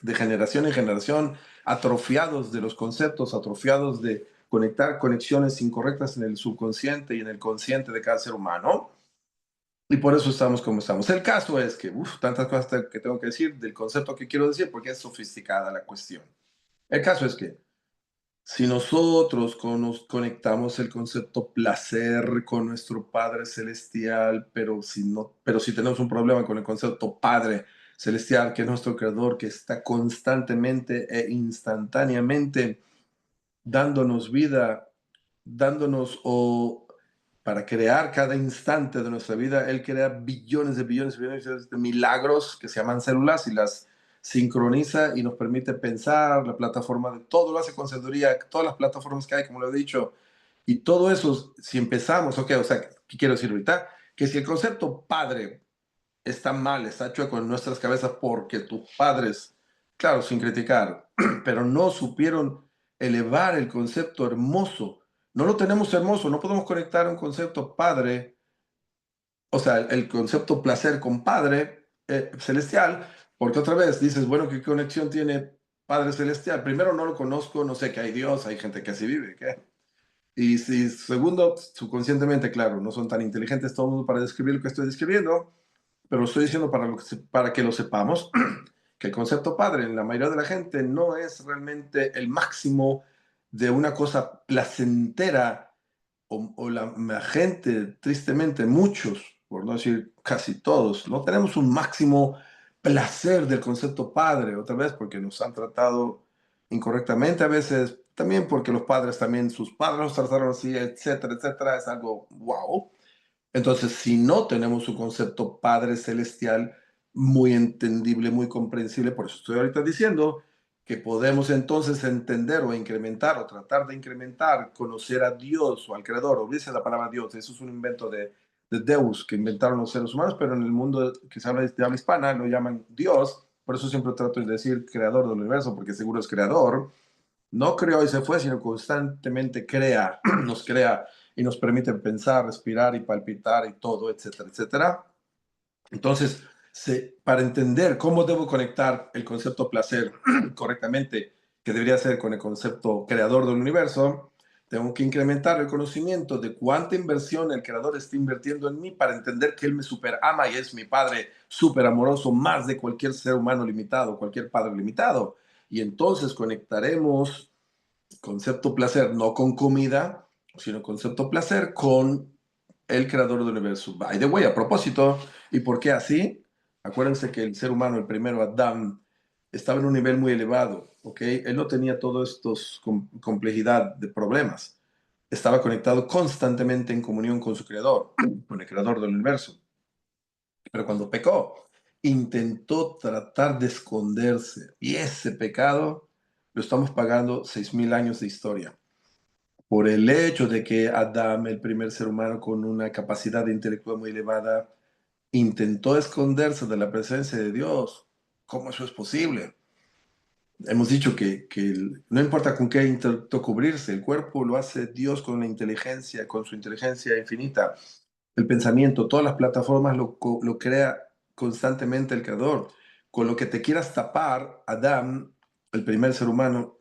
de generación en generación atrofiados de los conceptos, atrofiados de conectar conexiones incorrectas en el subconsciente y en el consciente de cada ser humano. Y por eso estamos como estamos. El caso es que, tantas cosas que tengo que decir del concepto que quiero decir, porque es sofisticada la cuestión. El caso es que si nosotros conectamos el concepto placer con nuestro Padre Celestial, pero si tenemos un problema con el concepto Padre Celestial, que es nuestro Creador, que está constantemente e instantáneamente dándonos vida, dándonos o para crear cada instante de nuestra vida, Él crea billones de billones, billones de milagros que se llaman células y las sincroniza y nos permite pensar, la plataforma de todo lo hace con sabiduría, todas las plataformas que hay, como lo he dicho, y todo eso, si empezamos, ok, o sea, ¿qué quiero decir ahorita? Que si el concepto padre está mal, está chueco en nuestras cabezas porque tus padres, claro, sin criticar, pero no supieron elevar el concepto hermoso. No lo tenemos hermoso, no podemos conectar un concepto padre, o sea, el concepto placer con padre celestial, porque otra vez dices, bueno, ¿qué conexión tiene Padre Celestial? Primero, no lo conozco, no sé que hay Dios, hay gente que así vive, ¿qué? Y si, segundo, subconscientemente, claro, no son tan inteligentes todo el mundo para describir lo que estoy describiendo, pero estoy diciendo para que lo sepamos, que el concepto padre en la mayoría de la gente no es realmente el máximo de una cosa placentera o la gente, tristemente, muchos, por no decir casi todos, no tenemos un máximo placer del concepto padre, otra vez porque nos han tratado incorrectamente a veces, también porque los padres también, sus padres los trataron así, etcétera, etcétera, es algo wow. Entonces, si no tenemos un concepto Padre Celestial muy entendible, muy comprensible, por eso estoy ahorita diciendo que podemos entonces entender o incrementar o tratar de incrementar, conocer a Dios o al Creador. Olvídese la palabra Dios, eso es un invento de Deus que inventaron los seres humanos, pero en el mundo que se habla de habla hispana lo llaman Dios. Por eso siempre trato de decir Creador del universo, porque seguro es Creador. No creó y se fue, sino constantemente crea, nos crea y nos permite pensar, respirar y palpitar y todo, etcétera, etcétera. Entonces, para entender cómo debo conectar el concepto placer correctamente, que debería ser con el concepto creador del universo, tengo que incrementar el conocimiento de cuánta inversión el creador está invirtiendo en mí para entender que él me super ama y es mi padre súper amoroso, más de cualquier ser humano limitado, cualquier padre limitado. Y entonces conectaremos concepto placer, no con comida, sino concepto placer con el creador del universo. By the way, a propósito, ¿y por qué así? Acuérdense que el ser humano, el primero Adán, estaba en un nivel muy elevado, ¿ok? Él no tenía toda esta complejidad de problemas. Estaba conectado constantemente en comunión con su creador, con el creador del universo. Pero cuando pecó, intentó tratar de esconderse. Y ese pecado lo estamos pagando 6.000 años de historia por el hecho de que Adán, el primer ser humano con una capacidad intelectual muy elevada, intentó esconderse de la presencia de Dios. ¿Cómo eso es posible? Hemos dicho que no importa con qué intentó cubrirse, el cuerpo lo hace Dios con la inteligencia, con su inteligencia infinita. El pensamiento, todas las plataformas lo crea constantemente el creador. Con lo que te quieras tapar, Adán, el primer ser humano,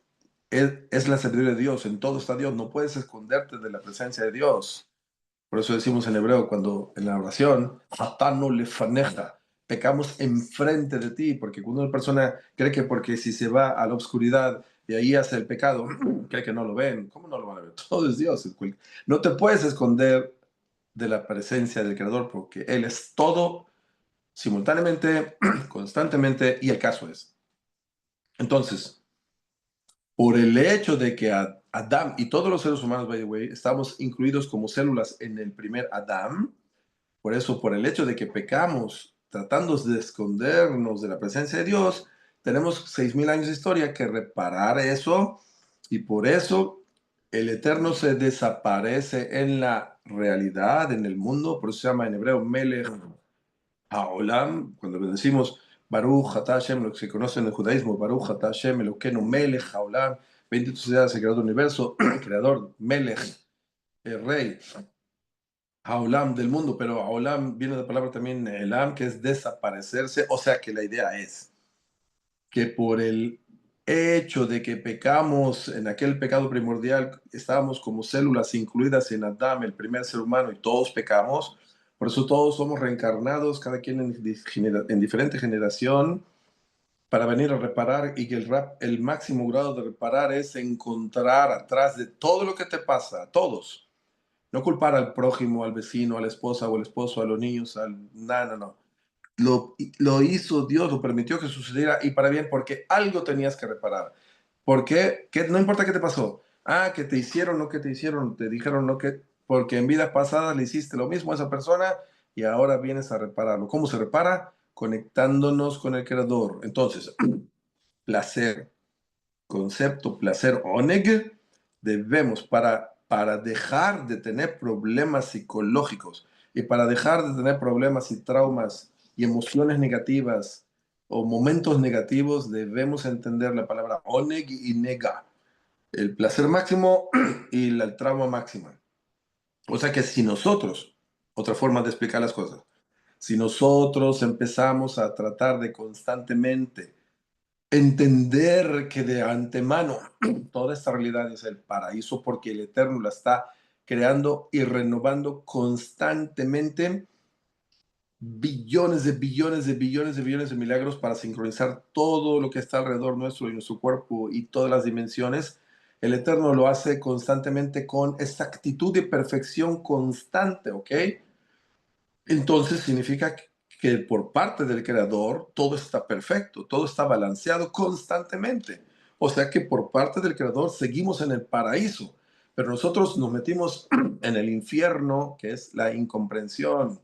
es la sabiduría de Dios. En todo está Dios. No puedes esconderte de la presencia de Dios. Por eso decimos en hebreo, cuando en la oración, "Atanu lefaneja", pecamos enfrente de ti, porque cuando una persona cree que porque si se va a la oscuridad y ahí hace el pecado, cree que no lo ven. ¿Cómo no lo van a ver? Todo es Dios. No te puedes esconder de la presencia del Creador, porque Él es todo simultáneamente, constantemente, y el caso es. Entonces, por el hecho de que Adán y todos los seres humanos, by the way, estamos incluidos como células en el primer Adán, por eso, por el hecho de que pecamos tratando de escondernos de la presencia de Dios, tenemos 6.000 años de historia que reparar eso, y por eso el Eterno se desaparece en la realidad, en el mundo, por eso se llama en hebreo Melech Haolam, cuando le decimos Baruch Atah Hashem, lo que se conoce en el judaísmo, Baruch Atah Hashem Elokeinu Melech Haolam, bendito sea el creador del universo, creador, Melech, el rey. Haolam del mundo, pero Haolam viene de la palabra también Elam, que es desaparecerse, o sea que la idea es que por el hecho de que pecamos en aquel pecado primordial, estábamos como células incluidas en Adán, el primer ser humano, y todos pecamos. Por eso todos somos reencarnados, cada quien en diferente generación, para venir a reparar, y que el máximo grado de reparar es encontrar atrás de todo lo que te pasa, a todos. No culpar al prójimo, al vecino, a la esposa o al esposo, a los niños, no, no, no, lo hizo Dios, lo permitió que sucediera y para bien, porque algo tenías que reparar. ¿Por qué? No importa qué te pasó. Ah, que te hicieron, no que te hicieron, te dijeron, no que, porque en vidas pasadas le hiciste lo mismo a esa persona y ahora vienes a repararlo. ¿Cómo se repara? Conectándonos con el Creador. Entonces, placer, concepto placer oneg, debemos para dejar de tener problemas psicológicos y para dejar de tener problemas y traumas y emociones negativas o momentos negativos, debemos entender la palabra oneg y nega, el placer máximo y el trauma máxima. O sea que si nosotros, otra forma de explicar las cosas, si nosotros empezamos a tratar de constantemente entender que de antemano toda esta realidad es el paraíso porque el Eterno la está creando y renovando constantemente, billones de billones de billones de billones de milagros para sincronizar todo lo que está alrededor nuestro y nuestro cuerpo y todas las dimensiones. El Eterno lo hace constantemente con exactitud y perfección constante, ¿ok? Entonces significa que por parte del creador todo está perfecto, todo está balanceado constantemente. O sea que por parte del creador seguimos en el paraíso, pero nosotros nos metimos en el infierno, que es la incomprensión.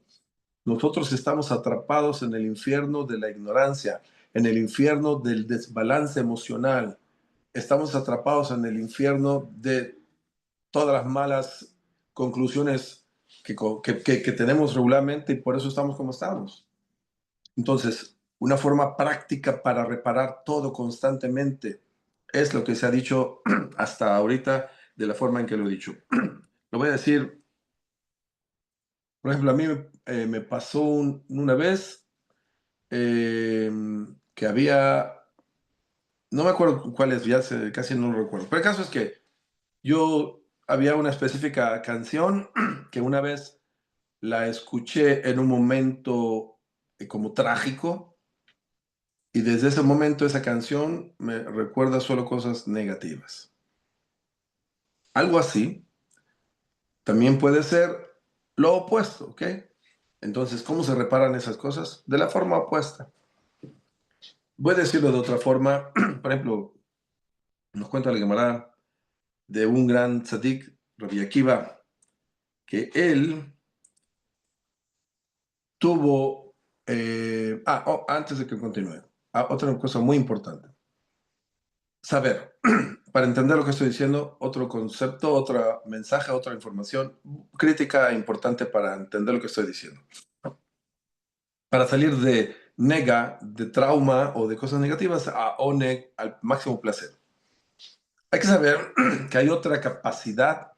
Nosotros estamos atrapados en el infierno de la ignorancia, en el infierno del desbalance emocional. Estamos atrapados en el infierno de todas las malas conclusiones que tenemos regularmente y por eso estamos como estamos. Entonces, una forma práctica para reparar todo constantemente es lo que se ha dicho hasta ahorita de la forma en que lo he dicho. Lo voy a decir, por ejemplo, a mí me pasó una vez eh, que había, no me acuerdo cuál es, casi no lo recuerdo, pero el caso es que yo había una específica canción que una vez la escuché en un momento como trágico y desde ese momento esa canción me recuerda solo cosas negativas. Algo así también puede ser lo opuesto, ¿ok? Entonces, ¿cómo se reparan esas cosas? De la forma opuesta. Voy a decirlo de otra forma. Por ejemplo, nos cuenta la Gemara de un gran tzadik, Rabbi Akiva, que él tuvo... antes de que continúe, otra cosa muy importante. Saber, para entender lo que estoy diciendo, otro concepto, otro mensaje, otra información crítica e importante para entender lo que estoy diciendo. Para salir de nega, de trauma o de cosas negativas a oneg, al máximo placer. Hay que saber que hay otra capacidad,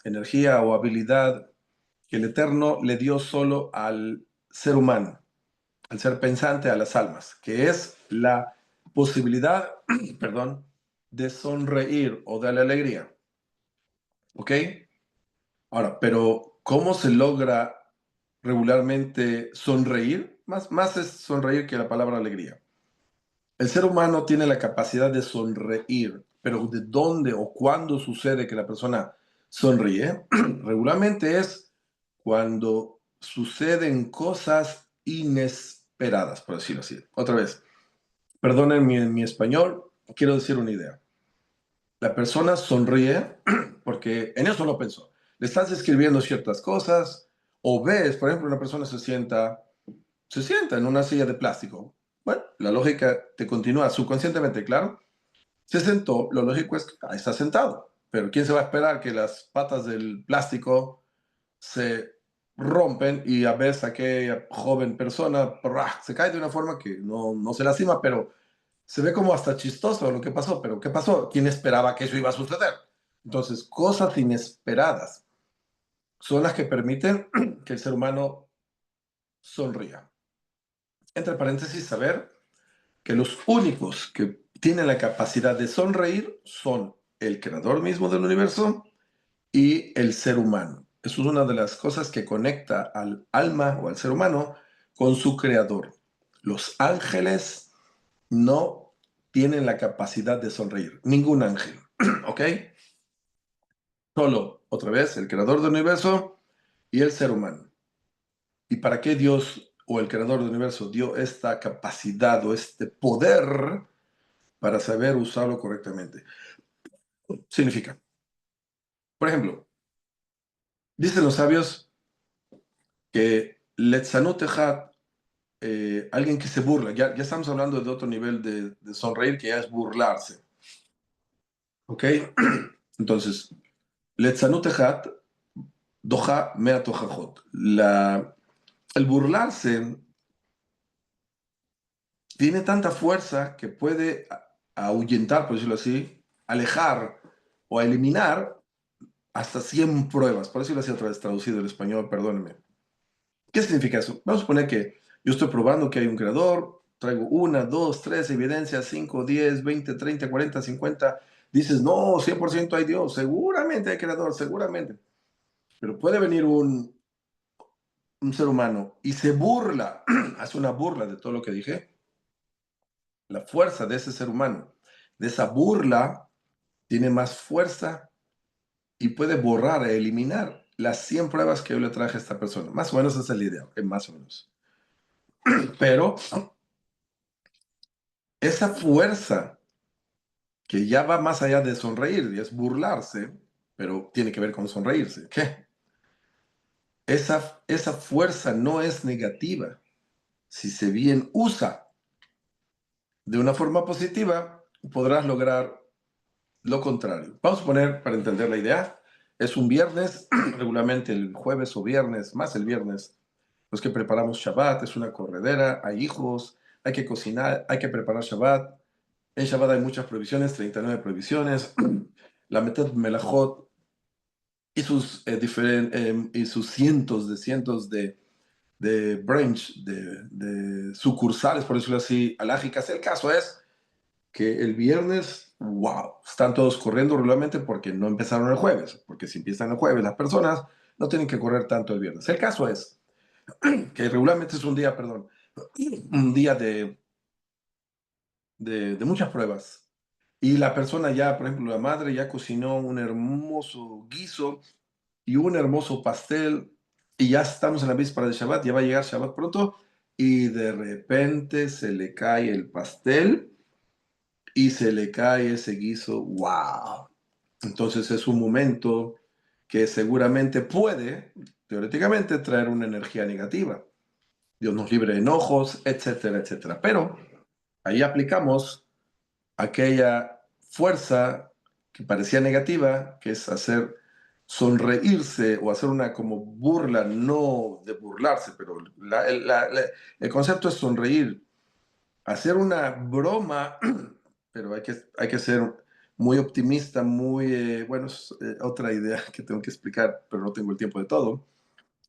energía o habilidad que el Eterno le dio solo al ser humano, al ser pensante, a las almas, que es la posibilidad, perdón, de sonreír o de la alegría. ¿Ok? Ahora, pero ¿cómo se logra regularmente sonreír? Más es sonreír que la palabra alegría. El ser humano tiene la capacidad de sonreír, pero ¿de dónde o cuándo sucede que la persona sonríe? Regularmente es cuando suceden cosas inesperadas, por decirlo así. Otra vez, perdonen mi español, quiero decir una idea. La persona sonríe porque en eso no pensó. Le estás escribiendo ciertas cosas o ves, por ejemplo, una persona se sienta en una silla de plástico. Bueno, la lógica te continúa subconscientemente, claro. Se sentó, lo lógico es que está sentado. Pero ¿quién se va a esperar que las patas del plástico se rompen y a veces aquella joven persona se cae de una forma que no se lastima, pero se ve como hasta chistoso lo que pasó, pero ¿qué pasó? ¿Quién esperaba que eso iba a suceder? Entonces, cosas inesperadas son las que permiten que el ser humano sonría. Entre paréntesis, saber que los únicos que tienen la capacidad de sonreír son el creador mismo del universo y el ser humano. Eso es una de las cosas que conecta al alma o al ser humano con su creador. Los ángeles no tienen la capacidad de sonreír, ningún ángel, ¿ok? Solo, otra vez, el creador del universo y el ser humano. ¿Y para qué Dios o el creador del universo dio esta capacidad o este poder para saber usarlo correctamente? Significa, por ejemplo, dicen los sabios que Letzanut Echad, alguien que se burla, ya estamos hablando de otro nivel de sonreír que ya es burlarse, ¿ok? Entonces, Letzanut Echad, Doha Mea Tojajot. El burlarse tiene tanta fuerza que puede ahuyentar, por decirlo así, alejar o eliminar hasta 100 pruebas. Por decirlo así otra vez traducido al español, perdónenme. ¿Qué significa eso? Vamos a suponer que yo estoy probando que hay un creador, traigo una, dos, tres evidencias, 5, 10, 20, 30, 40, 50. Dices, no, 100% hay Dios, seguramente hay creador, seguramente. Pero puede venir un ser humano y se burla, hace una burla de todo lo que dije. La fuerza de ese ser humano, de esa burla, tiene más fuerza y puede borrar e eliminar las 100 pruebas que yo le traje a esta persona. Más o menos esa es la idea, más o menos. Pero esa fuerza que ya va más allá de sonreír, y es burlarse, pero tiene que ver con sonreírse. ¿Qué? Esa fuerza no es negativa. Si se bien usa de una forma positiva, podrás lograr lo contrario. Vamos a poner, para entender la idea, es un viernes, regularmente el jueves o viernes, más el viernes, los que preparamos Shabbat, es una corredera, hay hijos, hay que cocinar, hay que preparar Shabbat. En Shabbat hay muchas prohibiciones, 39 prohibiciones. La Metet Melachot y y sus cientos de branch, de sucursales, por decirlo así, alágicas. El caso es que el viernes, wow, están todos corriendo regularmente porque no empezaron el jueves, porque si empiezan el jueves las personas no tienen que correr tanto el viernes. El caso es que regularmente es un día, perdón, un día de muchas pruebas. Y la persona ya, por ejemplo, la madre ya cocinó un hermoso guiso y un hermoso pastel y ya estamos en la víspera de Shabbat, ya va a llegar Shabbat pronto y de repente se le cae el pastel y se le cae ese guiso, wow. Entonces es un momento que seguramente puede, teóricamente, traer una energía negativa. Dios nos libre de enojos, etcétera, etcétera. Pero ahí aplicamos aquella fuerza que parecía negativa, que es hacer sonreírse o hacer una como burla, no de burlarse, pero el concepto es sonreír, hacer una broma, pero hay que ser muy optimista, muy, bueno, es otra idea que tengo que explicar, pero no tengo el tiempo de todo.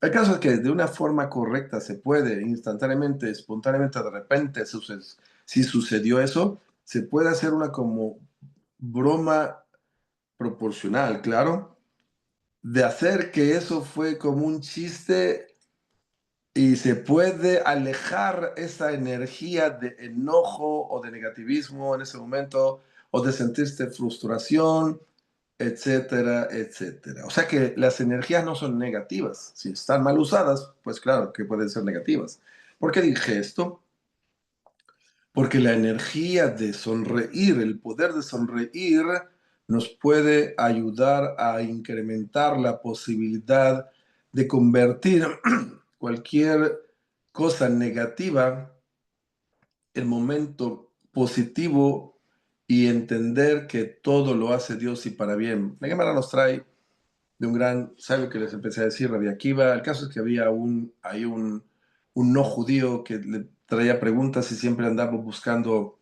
El caso es que de una forma correcta se puede, instantáneamente, espontáneamente, de repente, si sucedió eso, se puede hacer una como broma proporcional, claro, de hacer que eso fue como un chiste y se puede alejar esa energía de enojo o de negativismo en ese momento o de sentirse frustración, etcétera, etcétera. O sea que las energías no son negativas. Si están mal usadas, pues claro que pueden ser negativas. ¿Por qué dije esto? Porque la energía de sonreír, el poder de sonreír, nos puede ayudar a incrementar la posibilidad de convertir cualquier cosa negativa en momento positivo y entender que todo lo hace Dios y para bien. La Gemara nos trae de un gran sabio que les empecé a decir, Rabbi Akiva. El caso es que había un no judío que le traía preguntas y siempre andaba buscando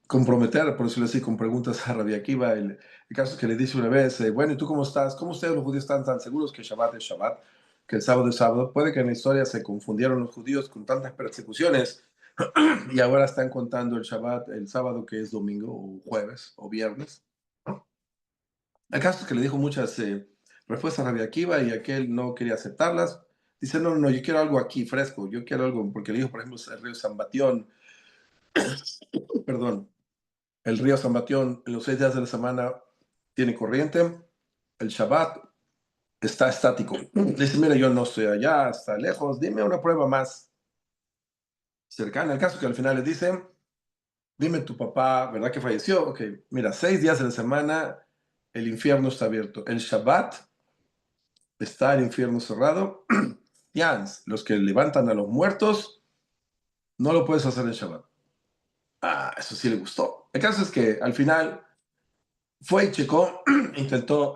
comprometer, por decirlo así, con preguntas a Rabbi Akiva. El caso es que le dice una vez, bueno, ¿y tú cómo estás? ¿Cómo ustedes los judíos están tan seguros que Shabbat es Shabbat, que el sábado es sábado? Puede que en la historia se confundieron los judíos con tantas persecuciones y ahora están contando el Shabbat, el sábado que es domingo o jueves o viernes, ¿no? El caso es que le dijo muchas respuestas a Rabbi Akiva y aquel no quería aceptarlas. Dice, no, no, yo quiero algo aquí fresco, yo quiero algo, porque le dijo, por ejemplo, el río San Batión, perdón, el río San Batión en los 6 días de la semana tiene corriente, el Shabbat está estático. Dice, mira, yo no estoy allá, está lejos, dime una prueba más cercana. El caso es que al final le dice, dime tu papá, ¿verdad que falleció? Ok, mira, 6 días de la semana el infierno está abierto. El Shabbat está el infierno cerrado. Yans, los que levantan a los muertos, no lo puedes hacer en Shabbat. Ah, eso sí le gustó. El caso es que al final fue y checó, intentó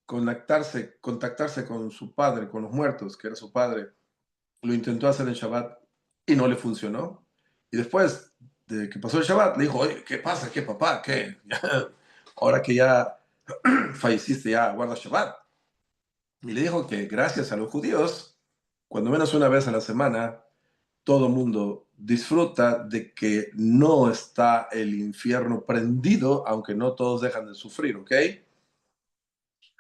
contactarse con su padre, con los muertos, que era su padre. Lo intentó hacer en Shabbat y no le funcionó. Y después de que pasó el Shabbat, le dijo, oye, ¿qué pasa? ¿Qué papá? ¿Qué? Ahora que ya falleciste, ya guarda Shabbat. Y le dijo que gracias a los judíos, cuando menos una vez a la semana, todo el mundo disfruta de que no está el infierno prendido, aunque no todos dejan de sufrir, ¿ok?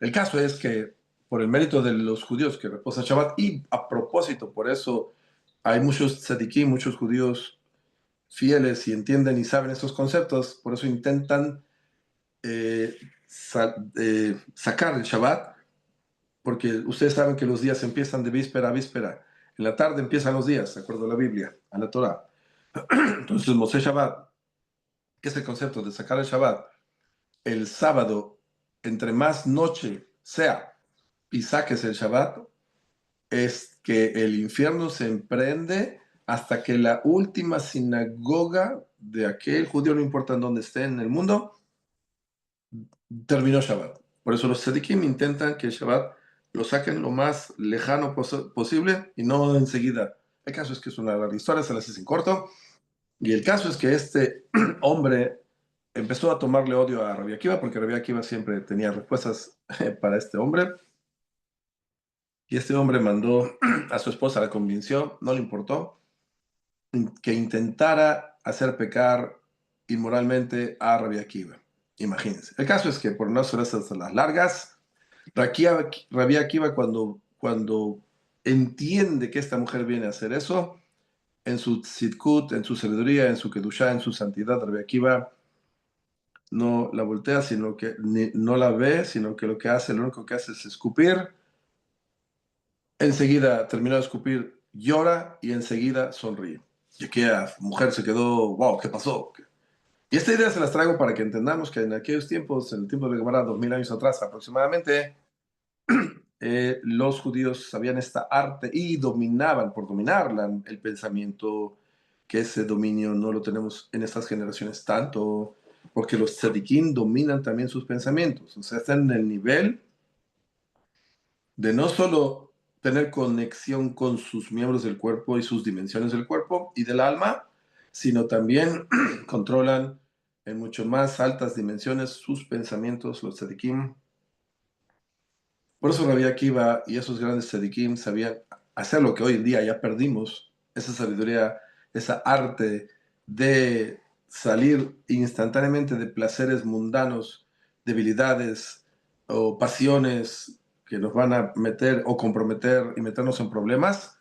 El caso es que por el mérito de los judíos que reposan Shabbat, y a propósito, por eso hay muchos tzadikim, muchos judíos fieles y entienden y saben estos conceptos, por eso intentan eh, sacar el Shabbat, porque ustedes saben que los días empiezan de víspera a víspera. En la tarde empiezan los días, de acuerdo a la Biblia, a la Torah. Entonces, Moshe Shabbat, ¿qué es el concepto de sacar el Shabbat? El sábado, entre más noche sea y saques el Shabbat, es que el infierno se emprende hasta que la última sinagoga de aquel judío, no importa en dónde esté en el mundo, terminó Shabbat. Por eso los tzadikim intentan que el Shabbat lo saquen lo más lejano posible y no enseguida. El caso es que es una larga historia, se las hice en corto. Y el caso es que este hombre empezó a tomarle odio a Rabbi Akiva porque Rabbi Akiva siempre tenía respuestas para este hombre. Y este hombre mandó a su esposa, la convenció, no le importó, que intentara hacer pecar inmoralmente a Rabbi Akiva. Imagínense. El caso es que por no hacer estas las largas, Rabbi Akiva cuando entiende que esta mujer viene a hacer eso, en su tzidkut, en su sabiduría, en su kedushá, en su santidad, Rabbi Akiva no la voltea, sino que no la ve, sino que lo único que hace es escupir. Enseguida terminó de escupir, llora y enseguida sonríe. Y aquella mujer se quedó, wow, ¿qué pasó? Y esta idea se las traigo para que entendamos que en aquellos tiempos, en el tiempo de Gemara, 2000 años atrás aproximadamente, los judíos sabían esta arte y dominaban, por dominarla, el pensamiento, que ese dominio no lo tenemos en estas generaciones tanto, porque los tzadikim dominan también sus pensamientos. O sea, están en el nivel de no solo tener conexión con sus miembros del cuerpo y sus dimensiones del cuerpo y del alma, sino también controlan en mucho más altas dimensiones sus pensamientos, los tzadikim. Por eso Rabbi Akiva y esos grandes tzadikim sabían hacer lo que hoy en día ya perdimos, esa sabiduría, esa arte de salir instantáneamente de placeres mundanos, debilidades o pasiones que nos van a meter o comprometer y meternos en problemas,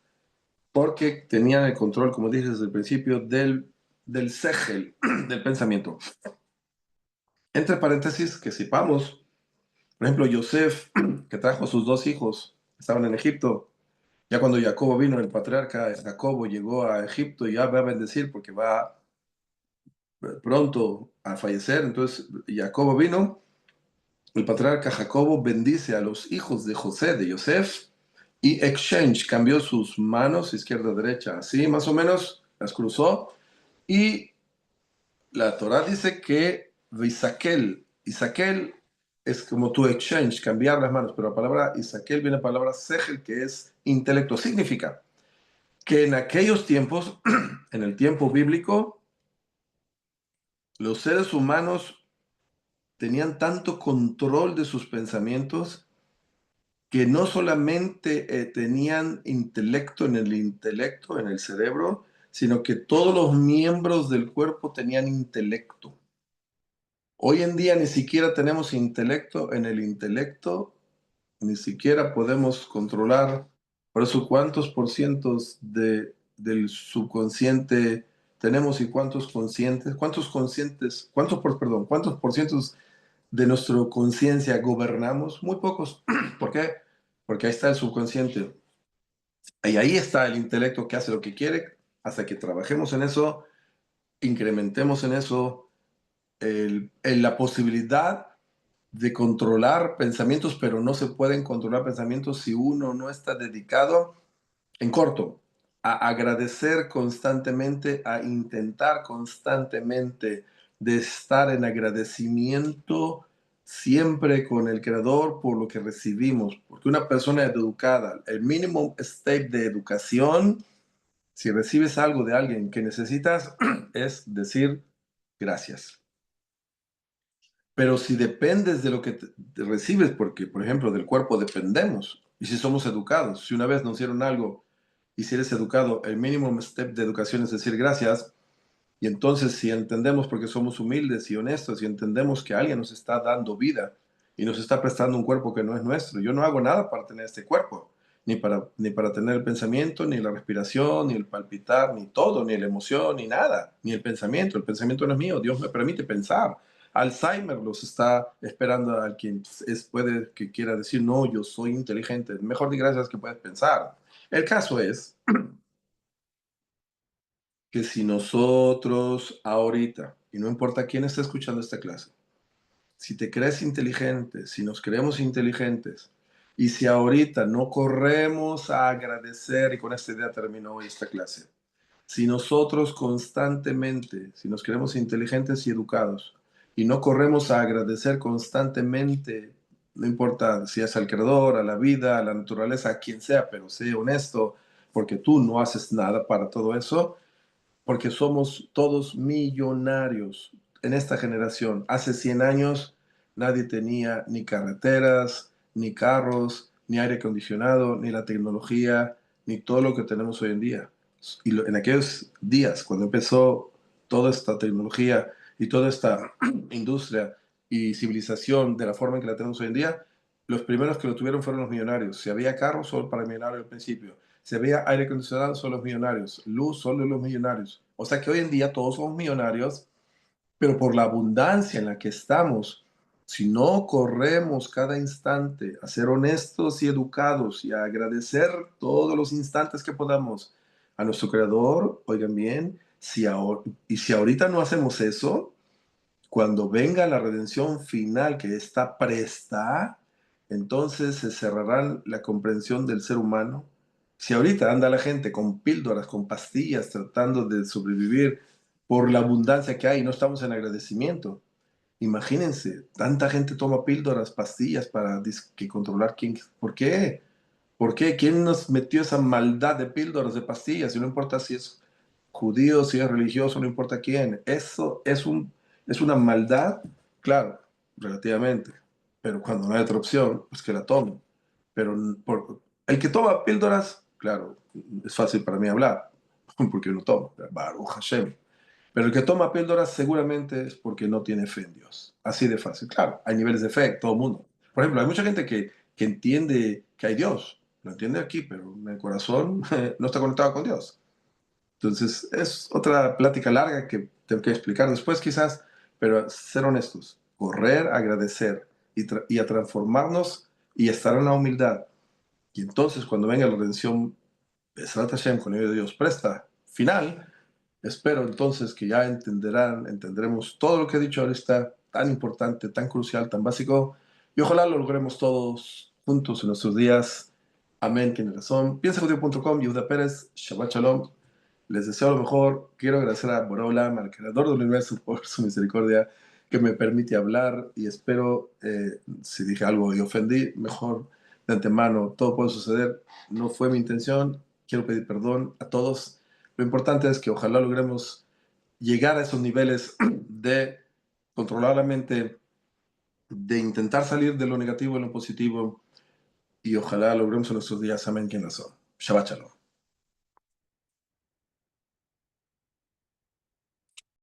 porque tenían el control, como dije desde el principio, del segel, del pensamiento. Entre paréntesis, que sepamos, por ejemplo, Yosef, que trajo a sus 2 hijos, estaban en Egipto. Ya cuando Jacobo vino, el patriarca Jacobo llegó a Egipto y ya va a bendecir porque va pronto a fallecer. Entonces, Jacobo vino, el patriarca Jacobo bendice a los hijos de José, de Yosef, y cambió sus manos izquierda, derecha, así más o menos, las cruzó. Y la Torah dice que Isaquel es como tu exchange, cambiar las manos, pero la palabra Isaquel viene de la palabra Segel, que es intelecto. Significa que en aquellos tiempos, en el tiempo bíblico, Los seres humanos tenían tanto control de sus pensamientos que no solamente tenían intelecto, en el cerebro, sino que todos los miembros del cuerpo tenían intelecto. Hoy en día ni siquiera tenemos intelecto en el intelecto, ni siquiera podemos controlar. Por eso, ¿cuántos por cientos del subconsciente tenemos y cuántos conscientes? ¿Cuántos conscientes? ¿Cuántos por cientos de nuestra conciencia gobernamos? Muy pocos. ¿Por qué? Porque ahí está el subconsciente. Y ahí está el intelecto que hace lo que quiere hasta que trabajemos en eso, incrementemos en eso la posibilidad de controlar pensamientos, pero no se pueden controlar pensamientos si uno no está dedicado, en corto, a agradecer constantemente, a intentar constantemente de estar en agradecimiento siempre con el Creador por lo que recibimos. Porque una persona educada, el mínimo step de educación, si recibes algo de alguien que necesitas, es decir gracias. Pero si dependes de lo que te recibes, porque, por ejemplo, del cuerpo dependemos, y si somos educados, si una vez nos dieron algo y si eres educado, el mínimo step de educación es decir gracias, y entonces si entendemos, porque somos humildes y honestos, y entendemos que alguien nos está dando vida y nos está prestando un cuerpo que no es nuestro, yo no hago nada para tener este cuerpo, ni para tener el pensamiento, ni la respiración, ni el palpitar, ni todo, ni la emoción, ni nada, ni el pensamiento no es mío, Dios me permite pensar. Alzheimer los está esperando a quien puede que quiera decir, no, yo soy inteligente, mejor di gracias que puedes pensar. El caso es que si nosotros ahorita, y no importa quién está escuchando esta clase, si te crees inteligente, si nos creemos inteligentes, y si ahorita no corremos a agradecer, y con esta idea termino hoy esta clase, si nosotros constantemente, si nos creemos inteligentes y educados, y no corremos a agradecer constantemente, no importa si es al creador, a la vida, a la naturaleza, a quien sea, pero sé honesto, porque tú no haces nada para todo eso, porque somos todos millonarios en esta generación. Hace 100 años nadie tenía ni carreteras, ni carros, ni aire acondicionado, ni la tecnología, ni todo lo que tenemos hoy en día. Y en aquellos días, cuando empezó toda esta tecnología y toda esta industria y civilización de la forma en que la tenemos hoy en día, los primeros que lo tuvieron fueron los millonarios. Si había carro, solo para millonarios al principio. Si había aire acondicionado, solo los millonarios. Luz, solo los millonarios. O sea que hoy en día todos somos millonarios, pero por la abundancia en la que estamos, si no corremos cada instante a ser honestos y educados y a agradecer todos los instantes que podamos a nuestro Creador, oigan bien, y si ahorita no hacemos eso, cuando venga la redención final que está presta, entonces se cerrará la comprensión del ser humano. Si ahorita anda la gente con píldoras, con pastillas, tratando de sobrevivir por la abundancia que hay, no estamos en agradecimiento. Imagínense, tanta gente toma píldoras, pastillas para que controlar quién. ¿Por qué? ¿Por qué? ¿Quién nos metió esa maldad de píldoras, de pastillas? Y no importa si es judío, si es religioso, no importa quién. Eso es una maldad, claro, relativamente. Pero cuando no hay otra opción, pues que la tomen. Pero el que toma píldoras, claro, es fácil para mí hablar, porque uno toma, Baruch Hashem. Pero el que toma píldoras seguramente es porque no tiene fe en Dios. Así de fácil. Claro, hay niveles de fe, todo el mundo. Por ejemplo, hay mucha gente que entiende que hay Dios. Lo entiende aquí, pero en el corazón no está conectado con Dios. Entonces, es otra plática larga que tengo que explicar después quizás, pero ser honestos, correr, agradecer y a transformarnos y estar en la humildad. Y entonces, cuando venga la redención, Besrat Hashem, con el de Dios presta, final, espero entonces que ya entenderemos todo lo que he dicho ahorita, tan importante, tan crucial, tan básico, y ojalá lo logremos todos juntos en nuestros días. Amén, tiene razón. Piensajudío.com, Yehuda Pérez, Shabbat Shalom. Les deseo lo mejor. Quiero agradecer a Borolam, al Creador del Universo, por su misericordia que me permite hablar y espero, si dije algo y ofendí, mejor de antemano, todo puede suceder. No fue mi intención. Quiero pedir perdón a todos. Lo importante es que ojalá logremos llegar a esos niveles de controlar la mente, de intentar salir de lo negativo en lo positivo y ojalá logremos en nuestros días. Amén, quien razón. Shabbat shalom.